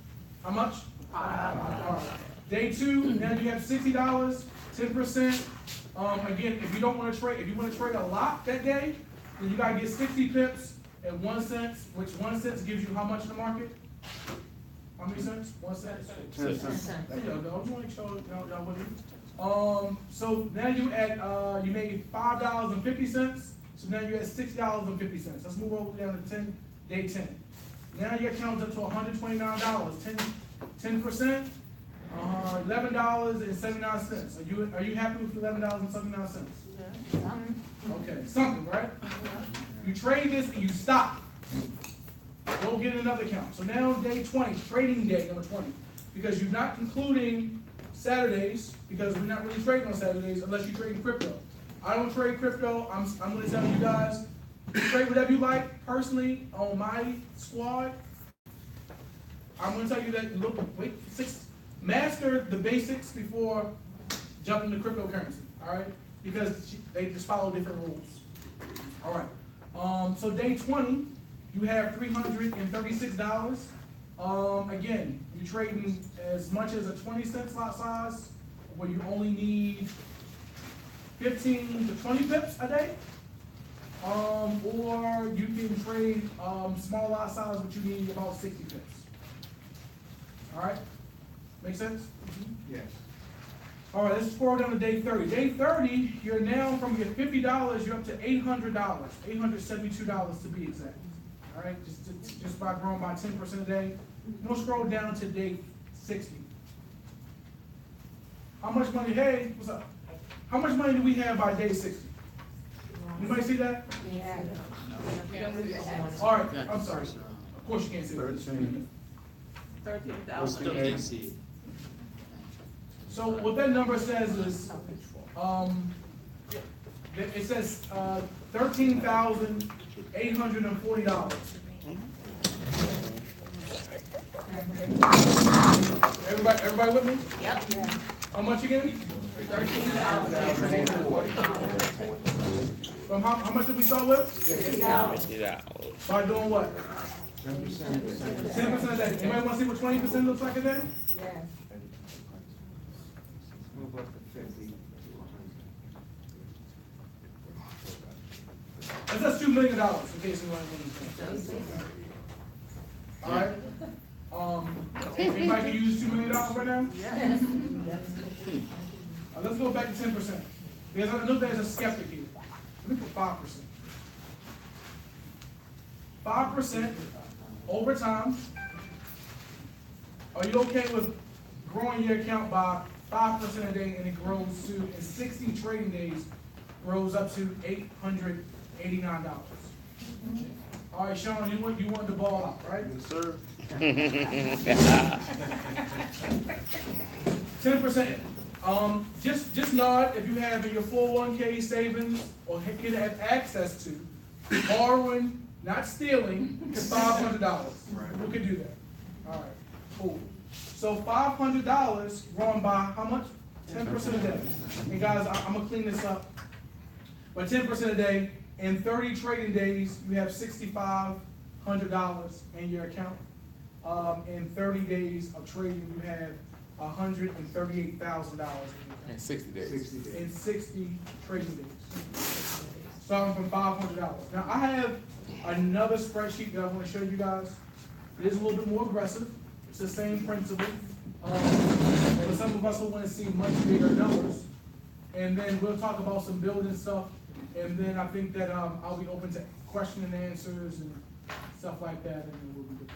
How much? $5. All right. Day two, now you have $60, 10%. Again, if you don't want to trade, if you want to trade a lot that day, then you gotta get 60 pips at 1 cent, which 1 cent gives you how much in the market? How many cents? 1 cent? 10 cents. There you go. I just want to show y'all with me. So now you made $5.50. So now you're at $60.50. Let's move over down to day 10. Now your account's up to $129. 10%. $11.79. Are you happy with $11.79? Okay, something, right? You trade this and you stop. Go get another account. So now day 20, trading day number 20, because you're not including Saturdays, because we're not really trading on Saturdays unless you trade in crypto. I don't trade crypto. I'm going to tell you guys, trade whatever you like. Personally, on my squad, I'm going to tell you that master the basics before jumping to cryptocurrency, all right? Because they just follow different rules. All right. So day 20, you have $336. Again, you're trading as much as a 20 cent lot size, where you only need 15 to 20 pips a day. Or you can trade small lot size, which you need about 60 pips. All right. Make sense? Yes. All right, let's scroll down to day 30. Day 30, you're now from your $50, you're up to $800, $872 to be exact. All right, just by growing by 10% a day. We'll scroll down to day 60. How much money? Hey, what's up? How much money do we have by day 60? Anybody see that? Yeah. All right, I'm sorry. Of course you can't see that. 13,000. So what that number says is, it says $13,840. Everybody with me? Yep. How much again? 13,840. From how much did we start with? $50. By doing what? 10%. 10% a day. Anybody want to see what 20% looks like a day? Yes. Move up to 50. That's $2 million, in case anyone wants to. All right. Anybody can use $2 million right now? Yes. Let's go back to 10%. Because I know there's a skeptic here. Let me put 5%. 5% over time. Are you okay with growing your account by 5% a day and it grows to, in 60 trading days, grows up to $889? All right, Sean, you want the ball out, right? Yes, sir. 10%. Just nod if you have in your 401k savings or can have access to borrowing, not stealing, $500. Who can do that? All right, cool. So $500 run by how much? 10% a day. And guys, I'm gonna clean this up. By 10% a day, in 30 trading days, you have $6,500 in your account. In 30 days of trading, you have $138,000 in your account. In 60 days. 60 days. In 60 trading days. Starting from $500. Now, I have another spreadsheet that I want to show you guys. It is a little bit more aggressive. It's the same principle. But some of us will want to see much bigger numbers. And then we'll talk about some building stuff. And then I think that I'll be open to question and answers and stuff like that. And then we'll be good.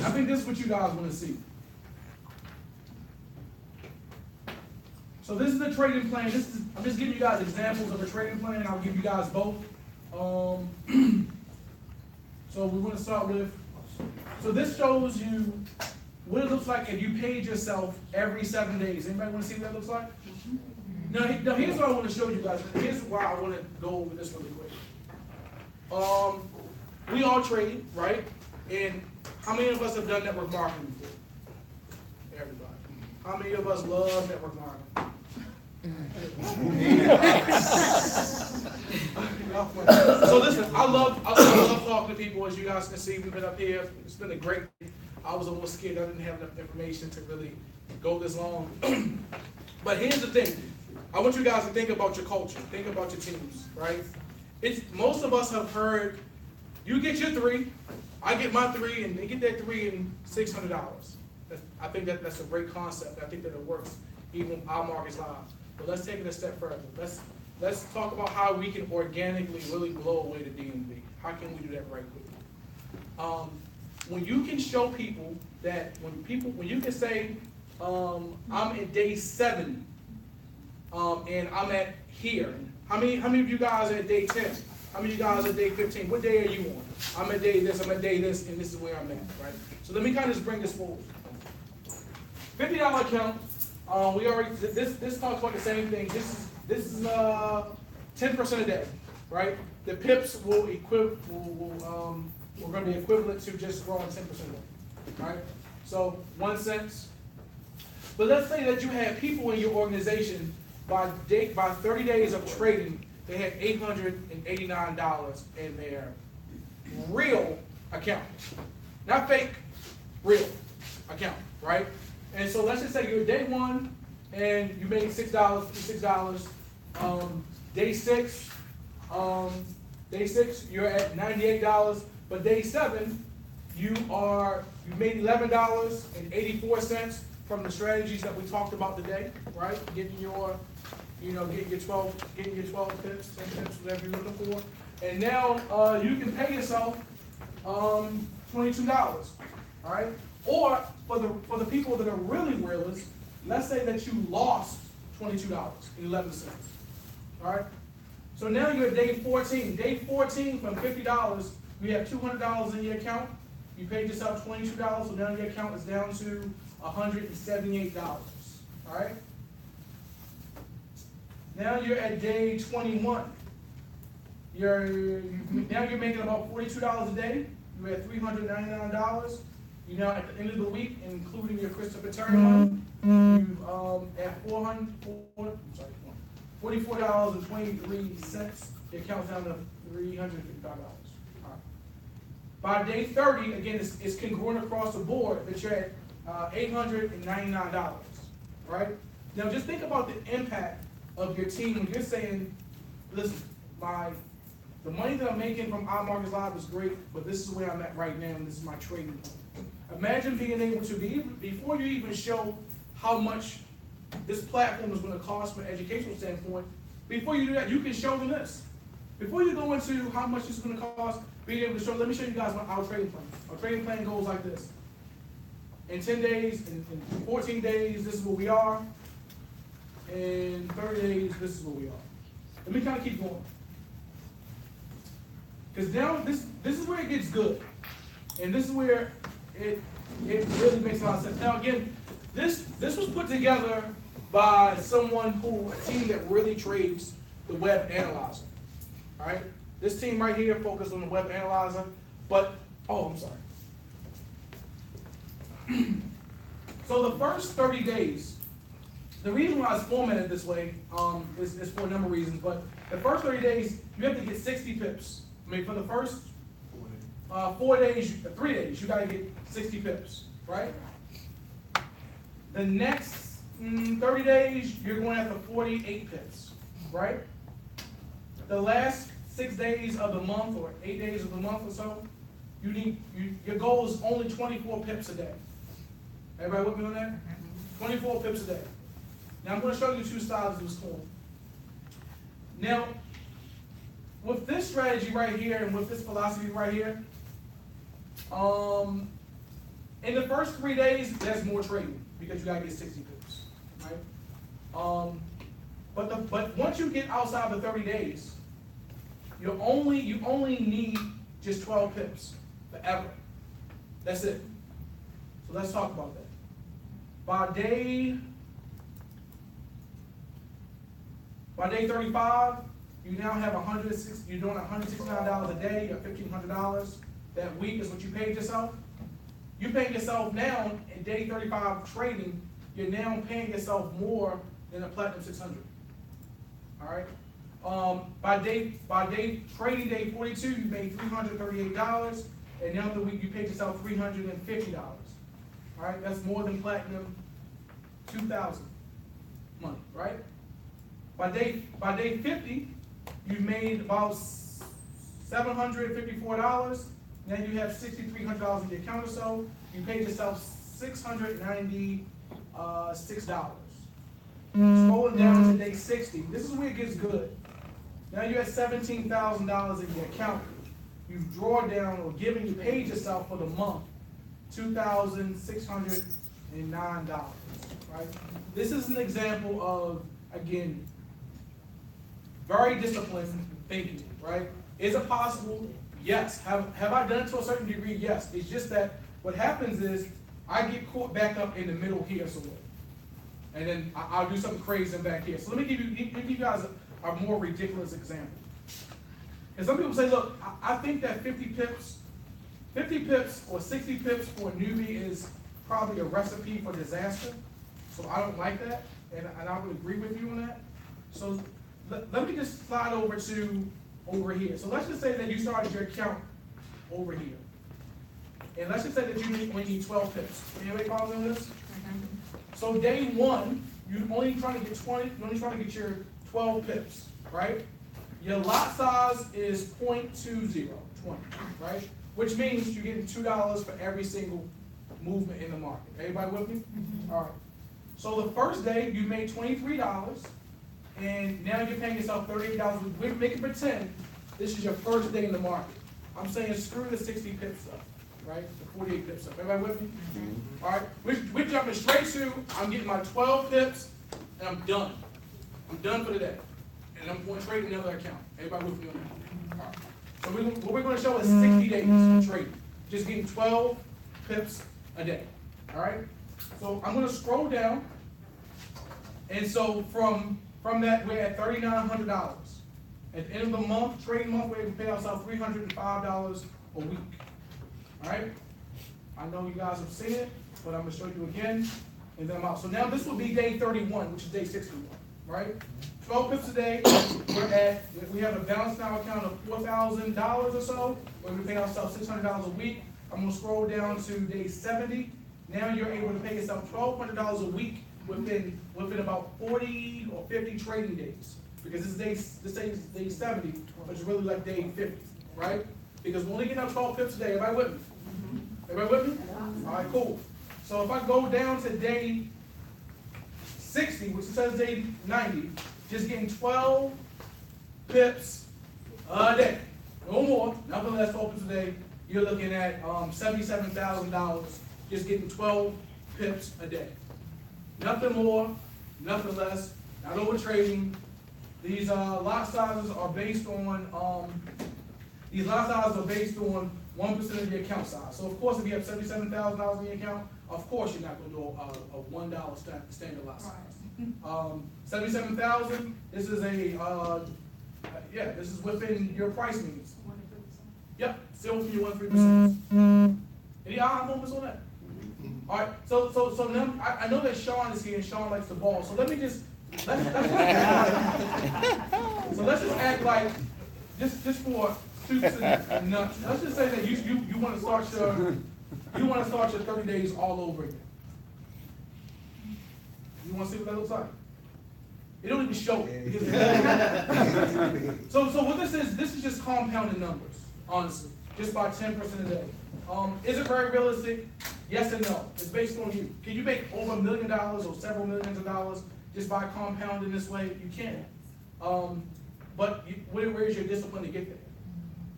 I think this is what you guys want to see. So this is the trading plan. I'm just giving you guys examples of a trading plan. I'll give you guys both. So we want to start with, so this shows you what it looks like if you paid yourself every 7 days. Anybody want to see what that looks like? Now here's what I want to show you guys. Here's why I want to go over this really quick. We all trade, right? And how many of us have done network marketing before? Everybody. How many of us love network marketing? So listen, I love talking to people. As you guys can see, we've been up here. It's been a great. I was a little scared. I didn't have enough information to really go this long. But here's the thing. I want you guys to think about your culture. Think about your teams, right? Most of us have heard, you get your 3, I get my 3, and they get their 3 and $600. I think that's a great concept. I think that it works even our markets live. But let's take it a step further. Let's talk about how we can organically really blow away the DMV. How can we do that right quickly? When you can show people that when you can say, I'm at day 7, and I'm at here. How many of you guys are at day 10? How many of you guys are at day 15? What day are you on? I'm at day this, I'm at day this, and this is where I'm at, right? So let me kind of just bring this forward. $50 account. We already this talks about the same thing. This is 10% a day, right? The pips will we're going to be equivalent to just growing 10% a day, right? So 1 cent. But let's say that you have people in your organization by 30 days of trading, they had $889 in their real account, not fake, real account, right? And so let's just say you're day 1 and you made $6, $56. Day 6, you're at $98. But day 7, you made $11.84 from the strategies that we talked about today, right? Getting your 12 pips, 10 pips, whatever you're looking for. And now you can pay yourself $22, all right? Or for the people that are really realists, let's say that you lost $22.11, all right? So now you're at day 14. Day 14 from $50, you have $200 in your account. You paid yourself $22, so now your account is down to $178, all right? Now you're at day 21. now you're making about $42 a day. You're at $399. You now at the end of the week, including your Christopher Turner money, you at $44.23. It counts down to $355. By day 30, again, it's congruent across the board that you're at $899. Right? Now just think about the impact of your team when you're saying, listen, the money that I'm making from iMarkets Live is great, but this is where I'm at right now, and this is my trading point. Imagine being able to before you even show how much this platform is going to cost from an educational standpoint, before you do that, you can show them this. Before you go into how much it's going to cost, being able to show, let me show you guys our trading plan. Our trading plan goes like this. In 10 days, in 14 days, this is where we are. In 30 days, this is where we are. Let me kind of keep going. Because now this is where it gets good. And this is where it really makes a lot of sense. Now again, this was put together by a team that really trades the web analyzer. Alright? This team right here focused on the web analyzer, but I'm sorry. So the first 30 days, the reason why it's formatted this way is for a number of reasons, but the first 30 days, you have to get 60 pips. I mean, for the first 3 days, you got to get 60 pips, right? The next 30 days, you're going after 48 pips, right? The last 6 days of the month or 8 days of the month or so, your goal is only 24 pips a day. Everybody with me on that? 24 pips a day. Now I'm going to show you two sides of this coin. Now, with this strategy right here and with this philosophy right here, in the first 3 days, there's more trading because you got to get 60 pips, right? But once you get outside the 30 days, you only need just 12 pips forever. That's it. So let's talk about that. By day 35, you now have you're doing $169 a day, you have $1,500. That week is what you paid yourself. You paying yourself now in day 35 trading, you're now paying yourself more than a Platinum 600. All right. By trading day 42, you made $338, and now the week you paid yourself $350. All right, that's more than Platinum 2000 money, right? By day 50, you made about $754. Now you have $6,300 in your account or so. You paid yourself $696. Scrolling down to day 60, this is where it gets good. Now you have $17,000 in your account. You've drawn down or you paid yourself for the month $2,609. Right? This is an example of, again, very disciplined thinking. Right? Is it possible? Yes. Have I done it to a certain degree? Yes. It's just that what happens is I get caught back up in the middle here somewhere. And then I'll do something crazy back here. So let me give you guys a more ridiculous example. And some people say, look, I think that 50 pips or 60 pips for a newbie is probably a recipe for disaster. So I don't like that, and I would agree with you on that. So let me just slide over here. So let's just say that you started your account over here. And let's just say that you only need 12 pips. Anybody follow me on this? So day one, you're only trying to get your 12 pips, right? Your lot size is 0.20, right? Which means you're getting $2 for every single movement in the market. Everybody with me? All right. So the first day, you made $23, and now you're paying yourself $38. We're making pretend this is your first day in the market. I'm saying screw the 60 pips stuff, right? The 48 pips stuff. Everybody with me? All right. We're jumping straight to, I'm getting my 12 pips, and I'm done. I'm done for the day. And I'm going to trade another account. Everybody with me on that? All right. So what we're going to show is 60 days of trading. Just getting 12 pips a day. All right? So I'm going to scroll down. And so from that, we're at $3,900. At the end of the month, trading month, we're able to pay ourselves $305 a week. All right? I know you guys have seen it, but I'm gonna show you again, and then I'm out. So now this will be day 31, which is day 61, right? 12 pips a day. We have a balance now account of $4,000 or so. We're gonna pay ourselves $600 a week. I'm gonna scroll down to day 70. Now you're able to pay yourself $1,200 a week within about 40 or 50 trading days. Because this is day 70, but it's really like day 50, right? Because we're only getting up 12 pips a day. Everybody with me? Everybody with me? All right, cool. So if I go down to day 60, which says day 90, just getting 12 pips a day. No more, nothing less 12 pips a day. You're looking at $77,000 just getting 12 pips a day. Nothing more, nothing less. Not over trading. These lot sizes are based on 1% of your account size. So of course, if you have $77,000 in your account, of course you're not going to do a $1 standard lot size. 77,000. This is this is within your price means. Yep, still within your 1-3%. Any aha moments on that? All right. So now I know that Sean is here and Sean likes the ball. So let's just act like just for shoots and nuts. Let's just say that you want to start your 30 days all over again. You want to see what that looks like? It don't even show it. So what this is just compounding numbers, honestly, just by 10% a day. Is it very realistic? Yes and no. It's based on you. Can you make over $1 million or several millions of dollars just by compounding this way? You can. But where is your discipline to get there?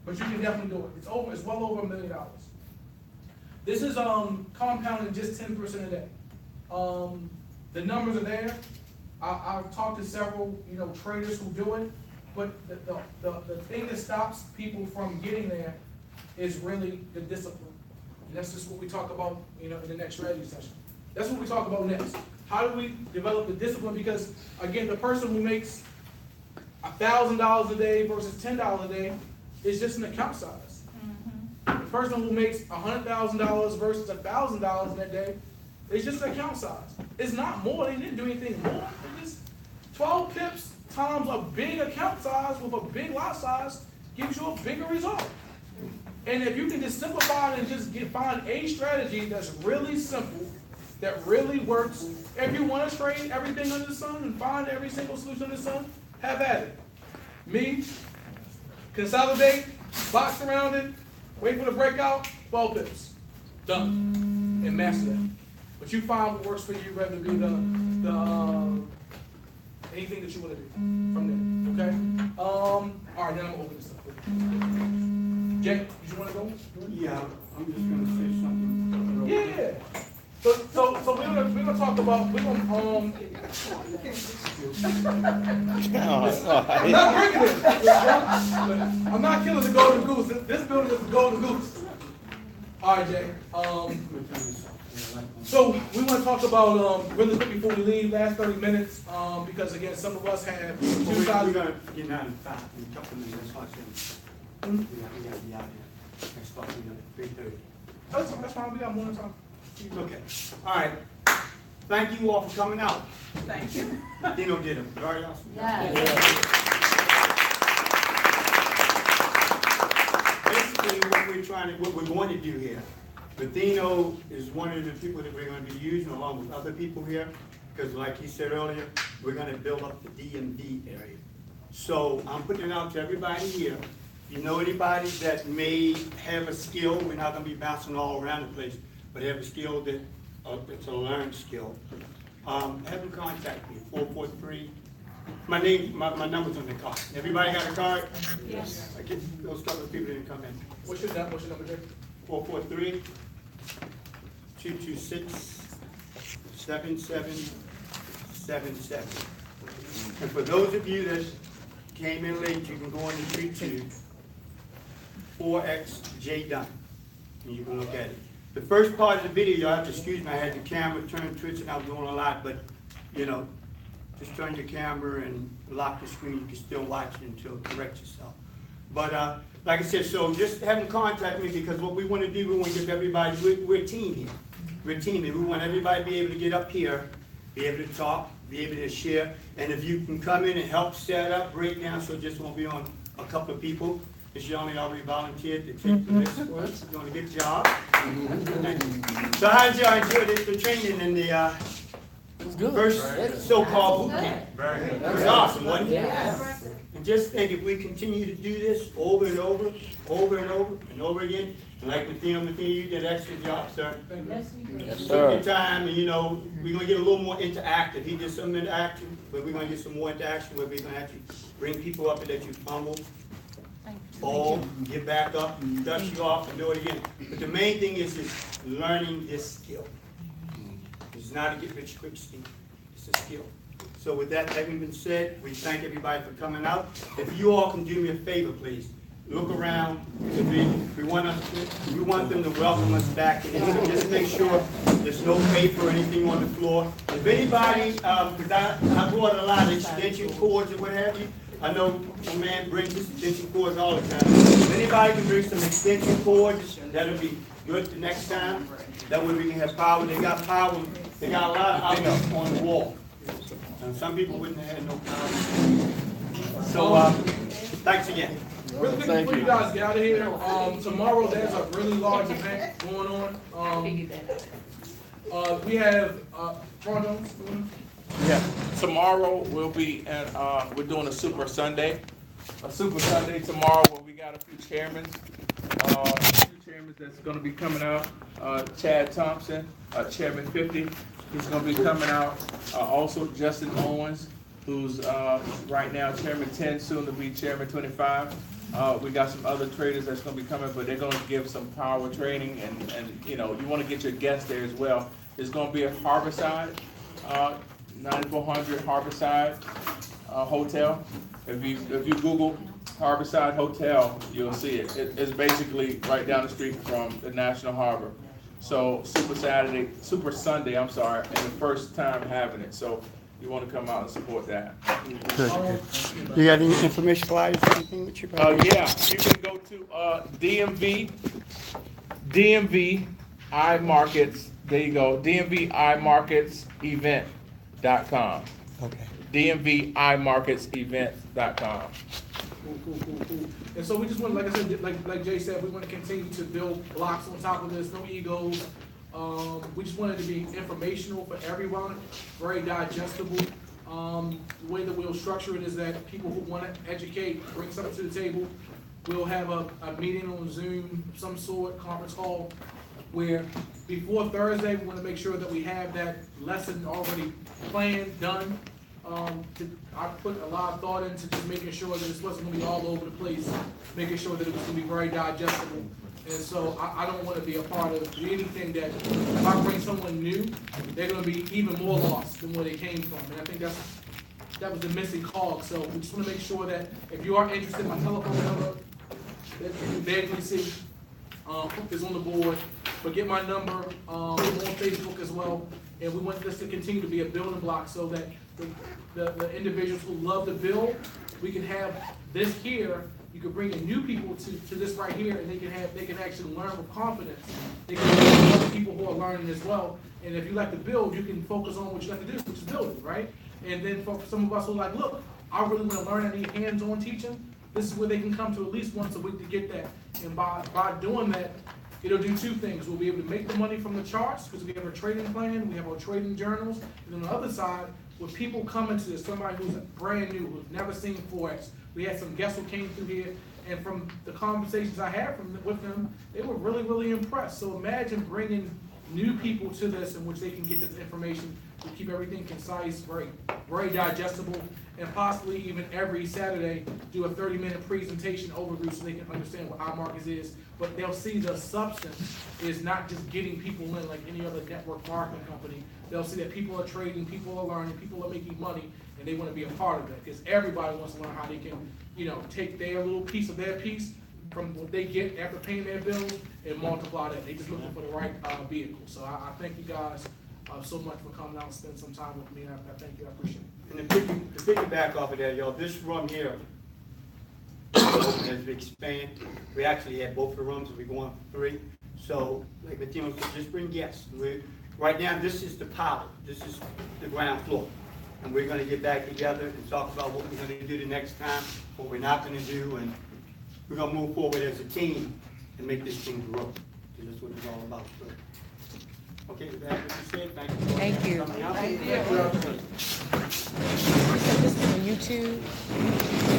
But you can definitely do it. It's well over $1 million. This is compounding just 10% a day. The numbers are there. I've talked to several traders who do it, but the thing that stops people from getting there is really the discipline. And that's just what we talk about in the next strategy session. That's what we talk about next. How do we develop the discipline? Because again, the person who makes $1,000 a day versus $10 a day is just an account size. The person who makes $100,000 versus $1,000 in that day is just an account size. It's not more. They didn't do anything more. It's 12 pips times a big account size with a big lot size gives you a bigger result. And if you can just simplify it and just find a strategy that's really simple, that really works. If you want to trade everything under the sun and find every single solution under the sun, have at it. Me, consolidate, box around it, wait for the breakout, 12 pips. Done. And master that. But you find what works for you, rather be the anything that you want to do from there. Okay? All right, then I'm gonna open this up. Jay, did you want to go? Yeah, I'm just gonna say something. Yeah. So we're gonna talk about I'm not breaking it. I'm not killing the golden goose. This building is the golden goose. All right, Jay. So we want to talk about really quick before we leave, last 30 minutes, because again, some of us have We're gonna get out in 5 in a couple of minutes. That's what I'm saying. We gotta be out here. Next spot, 3:30. That's fine. We got more time. Okay, all right. Thank you all for coming out. Thank you. Dino did it. Very awesome. Basically, what we want to do here, but Dino is one of the people that we're going to be using along with other people here, because like he said earlier, we're going to build up the D&D area. So I'm putting it out to everybody here. If you know anybody that may have a skill, we're not going to be bouncing all around the place, but have a skill that it's a learned skill. Have them contact me, 443. My number's on the card. Everybody got a card? Yes. I get those couple of people that come in. What's your number, Jay? 443 226 7777. And for those of you that came in late, you can go on the YouTube, Forex J Dunn, and you can look at it. The first part of the video, you'll have to excuse me, I had the camera turned, twitching, I was doing a lot, but, just turn your camera and lock the screen, you can still watch it until correct yourself. But, like I said, so just have them contact me, because what we wanna do, we wanna give everybody, we're a team here. We're a team here, we want everybody to be able to get up here, be able to talk, be able to share, and if you can come in and help set up, break down, so it just won't be on a couple of people. This gentleman already volunteered to take the list for us, he's doing a good job. Thank you. So how did y'all enjoy the training in the, first so-called boot camp? It was awesome, wasn't it? And just think, if we continue to do this over and over, over and over, and over again, and like Mathena, you did an excellent job, sir. Yes, Took sir. your time, and we're gonna get a little more interactive. He did some interaction, but we're gonna get some more interaction where we're gonna actually bring people up and let you fumble, fall, get back up, dust you off, and do it again. But the main thing is learning this skill. It's not a get-rich-quick scheme. It's a skill. So with that having been said, we thank everybody for coming out. If you all can do me a favor, please, look around. We want them to welcome us back. And so just make sure there's no paper or anything on the floor. If anybody, because I brought a lot of extension cords and what have you. I know a man brings his extension cords all the time. If anybody can bring some extension cords, that'll be good the next time. That way we can have power. They got power. They got a lot of outlets on the wall. And some people wouldn't have had no power. So, thanks again. Really quick before you guys get out of here, tomorrow there's a really large event going on. We have, Yeah, tomorrow we'll be at, we're doing a Super Sunday. A Super Sunday tomorrow where we got a few chairmen. That's gonna be coming out. Chad Thompson, Chairman 50, he's gonna be coming out. Also Justin Owens, who's right now Chairman 10, soon to be Chairman 25. We got some other traders that's gonna be coming, but they're gonna give some power training, and you wanna get your guests there as well. It's gonna be at Harborside, 9400 Harborside Hotel. If you Google Harborside Hotel, you'll see it. It's basically right down the street from the National Harbor. So Super Sunday, and the first time having it. So you want to come out and support that. Good. You got any information slides or anything that you got? Yeah, you can go to DMV iMarkets. There you go, DMViMarketsEvent.com. Okay. DMViMarketsEvent.com. Cool. And so we just want, like I said, like Jay said, we want to continue to build blocks on top of this, no egos. We just wanted to be informational for everyone, very digestible. The way that we'll structure it is that people who want to educate, bring something to the table. We'll have a meeting on Zoom, some sort, conference call, where before Thursday, we want to make sure that we have that lesson already planned, done. I put a lot of thought into just making sure that this wasn't going to be all over the place, making sure that it was going to be very digestible. And so I don't want to be a part of anything that, if I bring someone new, they're going to be even more lost than where they came from. And I think that was the missing cog. So we just want to make sure that if you are interested, my telephone number, that you vaguely see, is on the board, but get my number on Facebook as well. And we want this to continue to be a building block so that the individuals who love to build, we can have this here. You can bring in new people to this right here, and they can actually learn with confidence. They can learn with other people who are learning as well. And if you like to build, you can focus on what you like to do, which is building, right? And then for some of us who are like, look, I really want to learn, I need hands-on teaching. This is where they can come to at least once a week to get that. And by doing that, it'll do two things. We'll be able to make the money from the charts because we have our trading plan, we have our trading journals, and on the other side, with people coming to this, somebody who's brand new, who's never seen Forex. We had some guests who came through here, and from the conversations I had with them, they were really, really impressed. So imagine bringing new people to this in which they can get this information to keep everything concise, very, very digestible, and possibly even every Saturday do a 30-minute presentation overview so they can understand what iMarkets is. But they'll see the substance is not just getting people in like any other network marketing company. They'll see that people are trading, people are learning, people are making money, and they want to be a part of it because everybody wants to learn how they can, take their little piece of their piece from what they get after paying their bills and multiply that. They just looking for the right vehicle. So I thank you guys so much for coming out and spending some time with me. And I thank you. I appreciate it. And to piggyback off of that, y'all, this room here, as we expand, we actually had both the rooms, and we're going for 3. So, like Latino said, just bring guests. Right now, this is the pilot, this is the ground floor. And we're gonna get back together and talk about what we're gonna do the next time, what we're not gonna do, and we're gonna move forward as a team and make this thing grow. So that's what it's all about. So, okay, is that what you said? Thank you. Thank you. Thank you. This is on YouTube.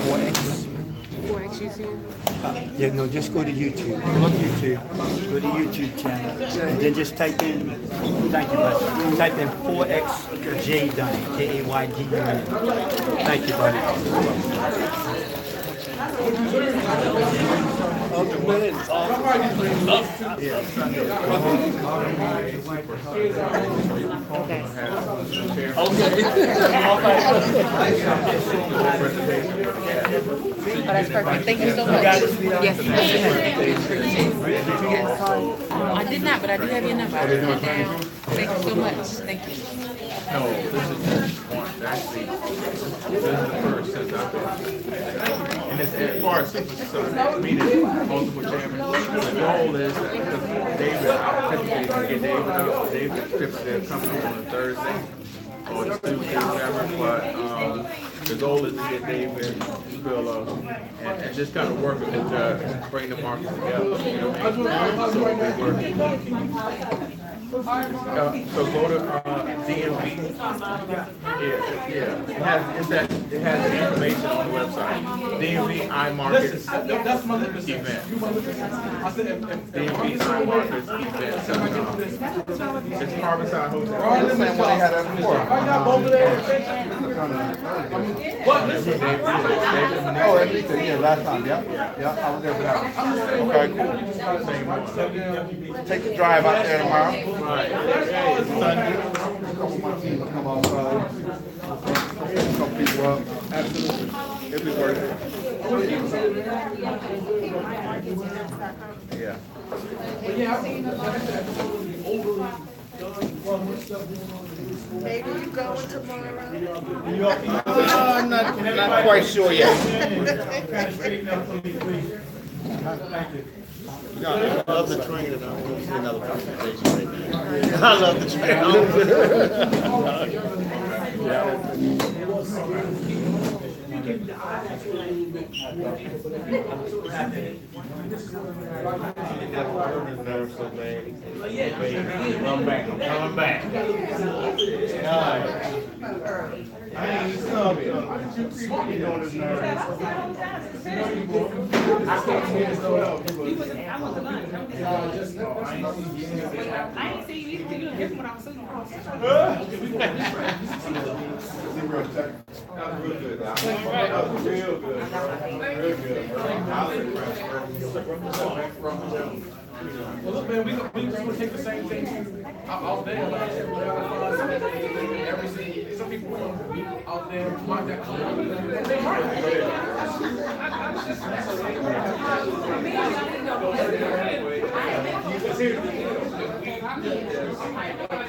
Forex YouTube. Yeah, no, just go to YouTube. Go to YouTube. Go to YouTube channel. And then just type in, thank you, buddy. Type in 4XJ Dunn. J-A-Y-D-U-N. Thank you, buddy. Oh, that's perfect. Thank you so much. Yes, yes. I did not, but I do have your number. I wrote it down. Thank you so much. Thank you. No, this is actually, this is the first since I've been. And as far as meaning multiple chairmen, the goal is that because David, typically get David up, David typically comes on a Thursday or Tuesday, whatever, but the goal is to get David, Bill, and just kind of work with the judge, bring the market together, you know, so we work. So go to DMV. Yeah. It has the information on the website. DMV iMarket That's my limit. event. I said, DMV iMarket event. It's Harborside Hotel. The same one they had that before. I got over there. What? David, Oh, everything, yeah, last time, yeah, I was there for that one. Okay, cool. Take the drive out there tomorrow. Right. Sunday. A couple of my team will come outside. Couple people up. Absolutely. It'll be worth it. Yeah. Maybe you going tomorrow? I'm not quite sure yet. I love the train and I want to see another presentation right now. I love the train. I'm back. I'm coming back. I ain't some you doing this nerve. I ain't see you. You doing different what I was saying. That was real good. That was real good. Real good. Well, look, man, we gonna take the same thing out there. Some people out there want that color.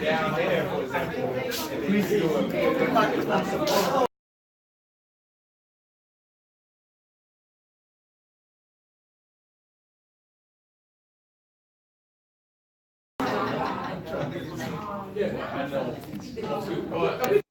Down there, for example. Yeah, I know.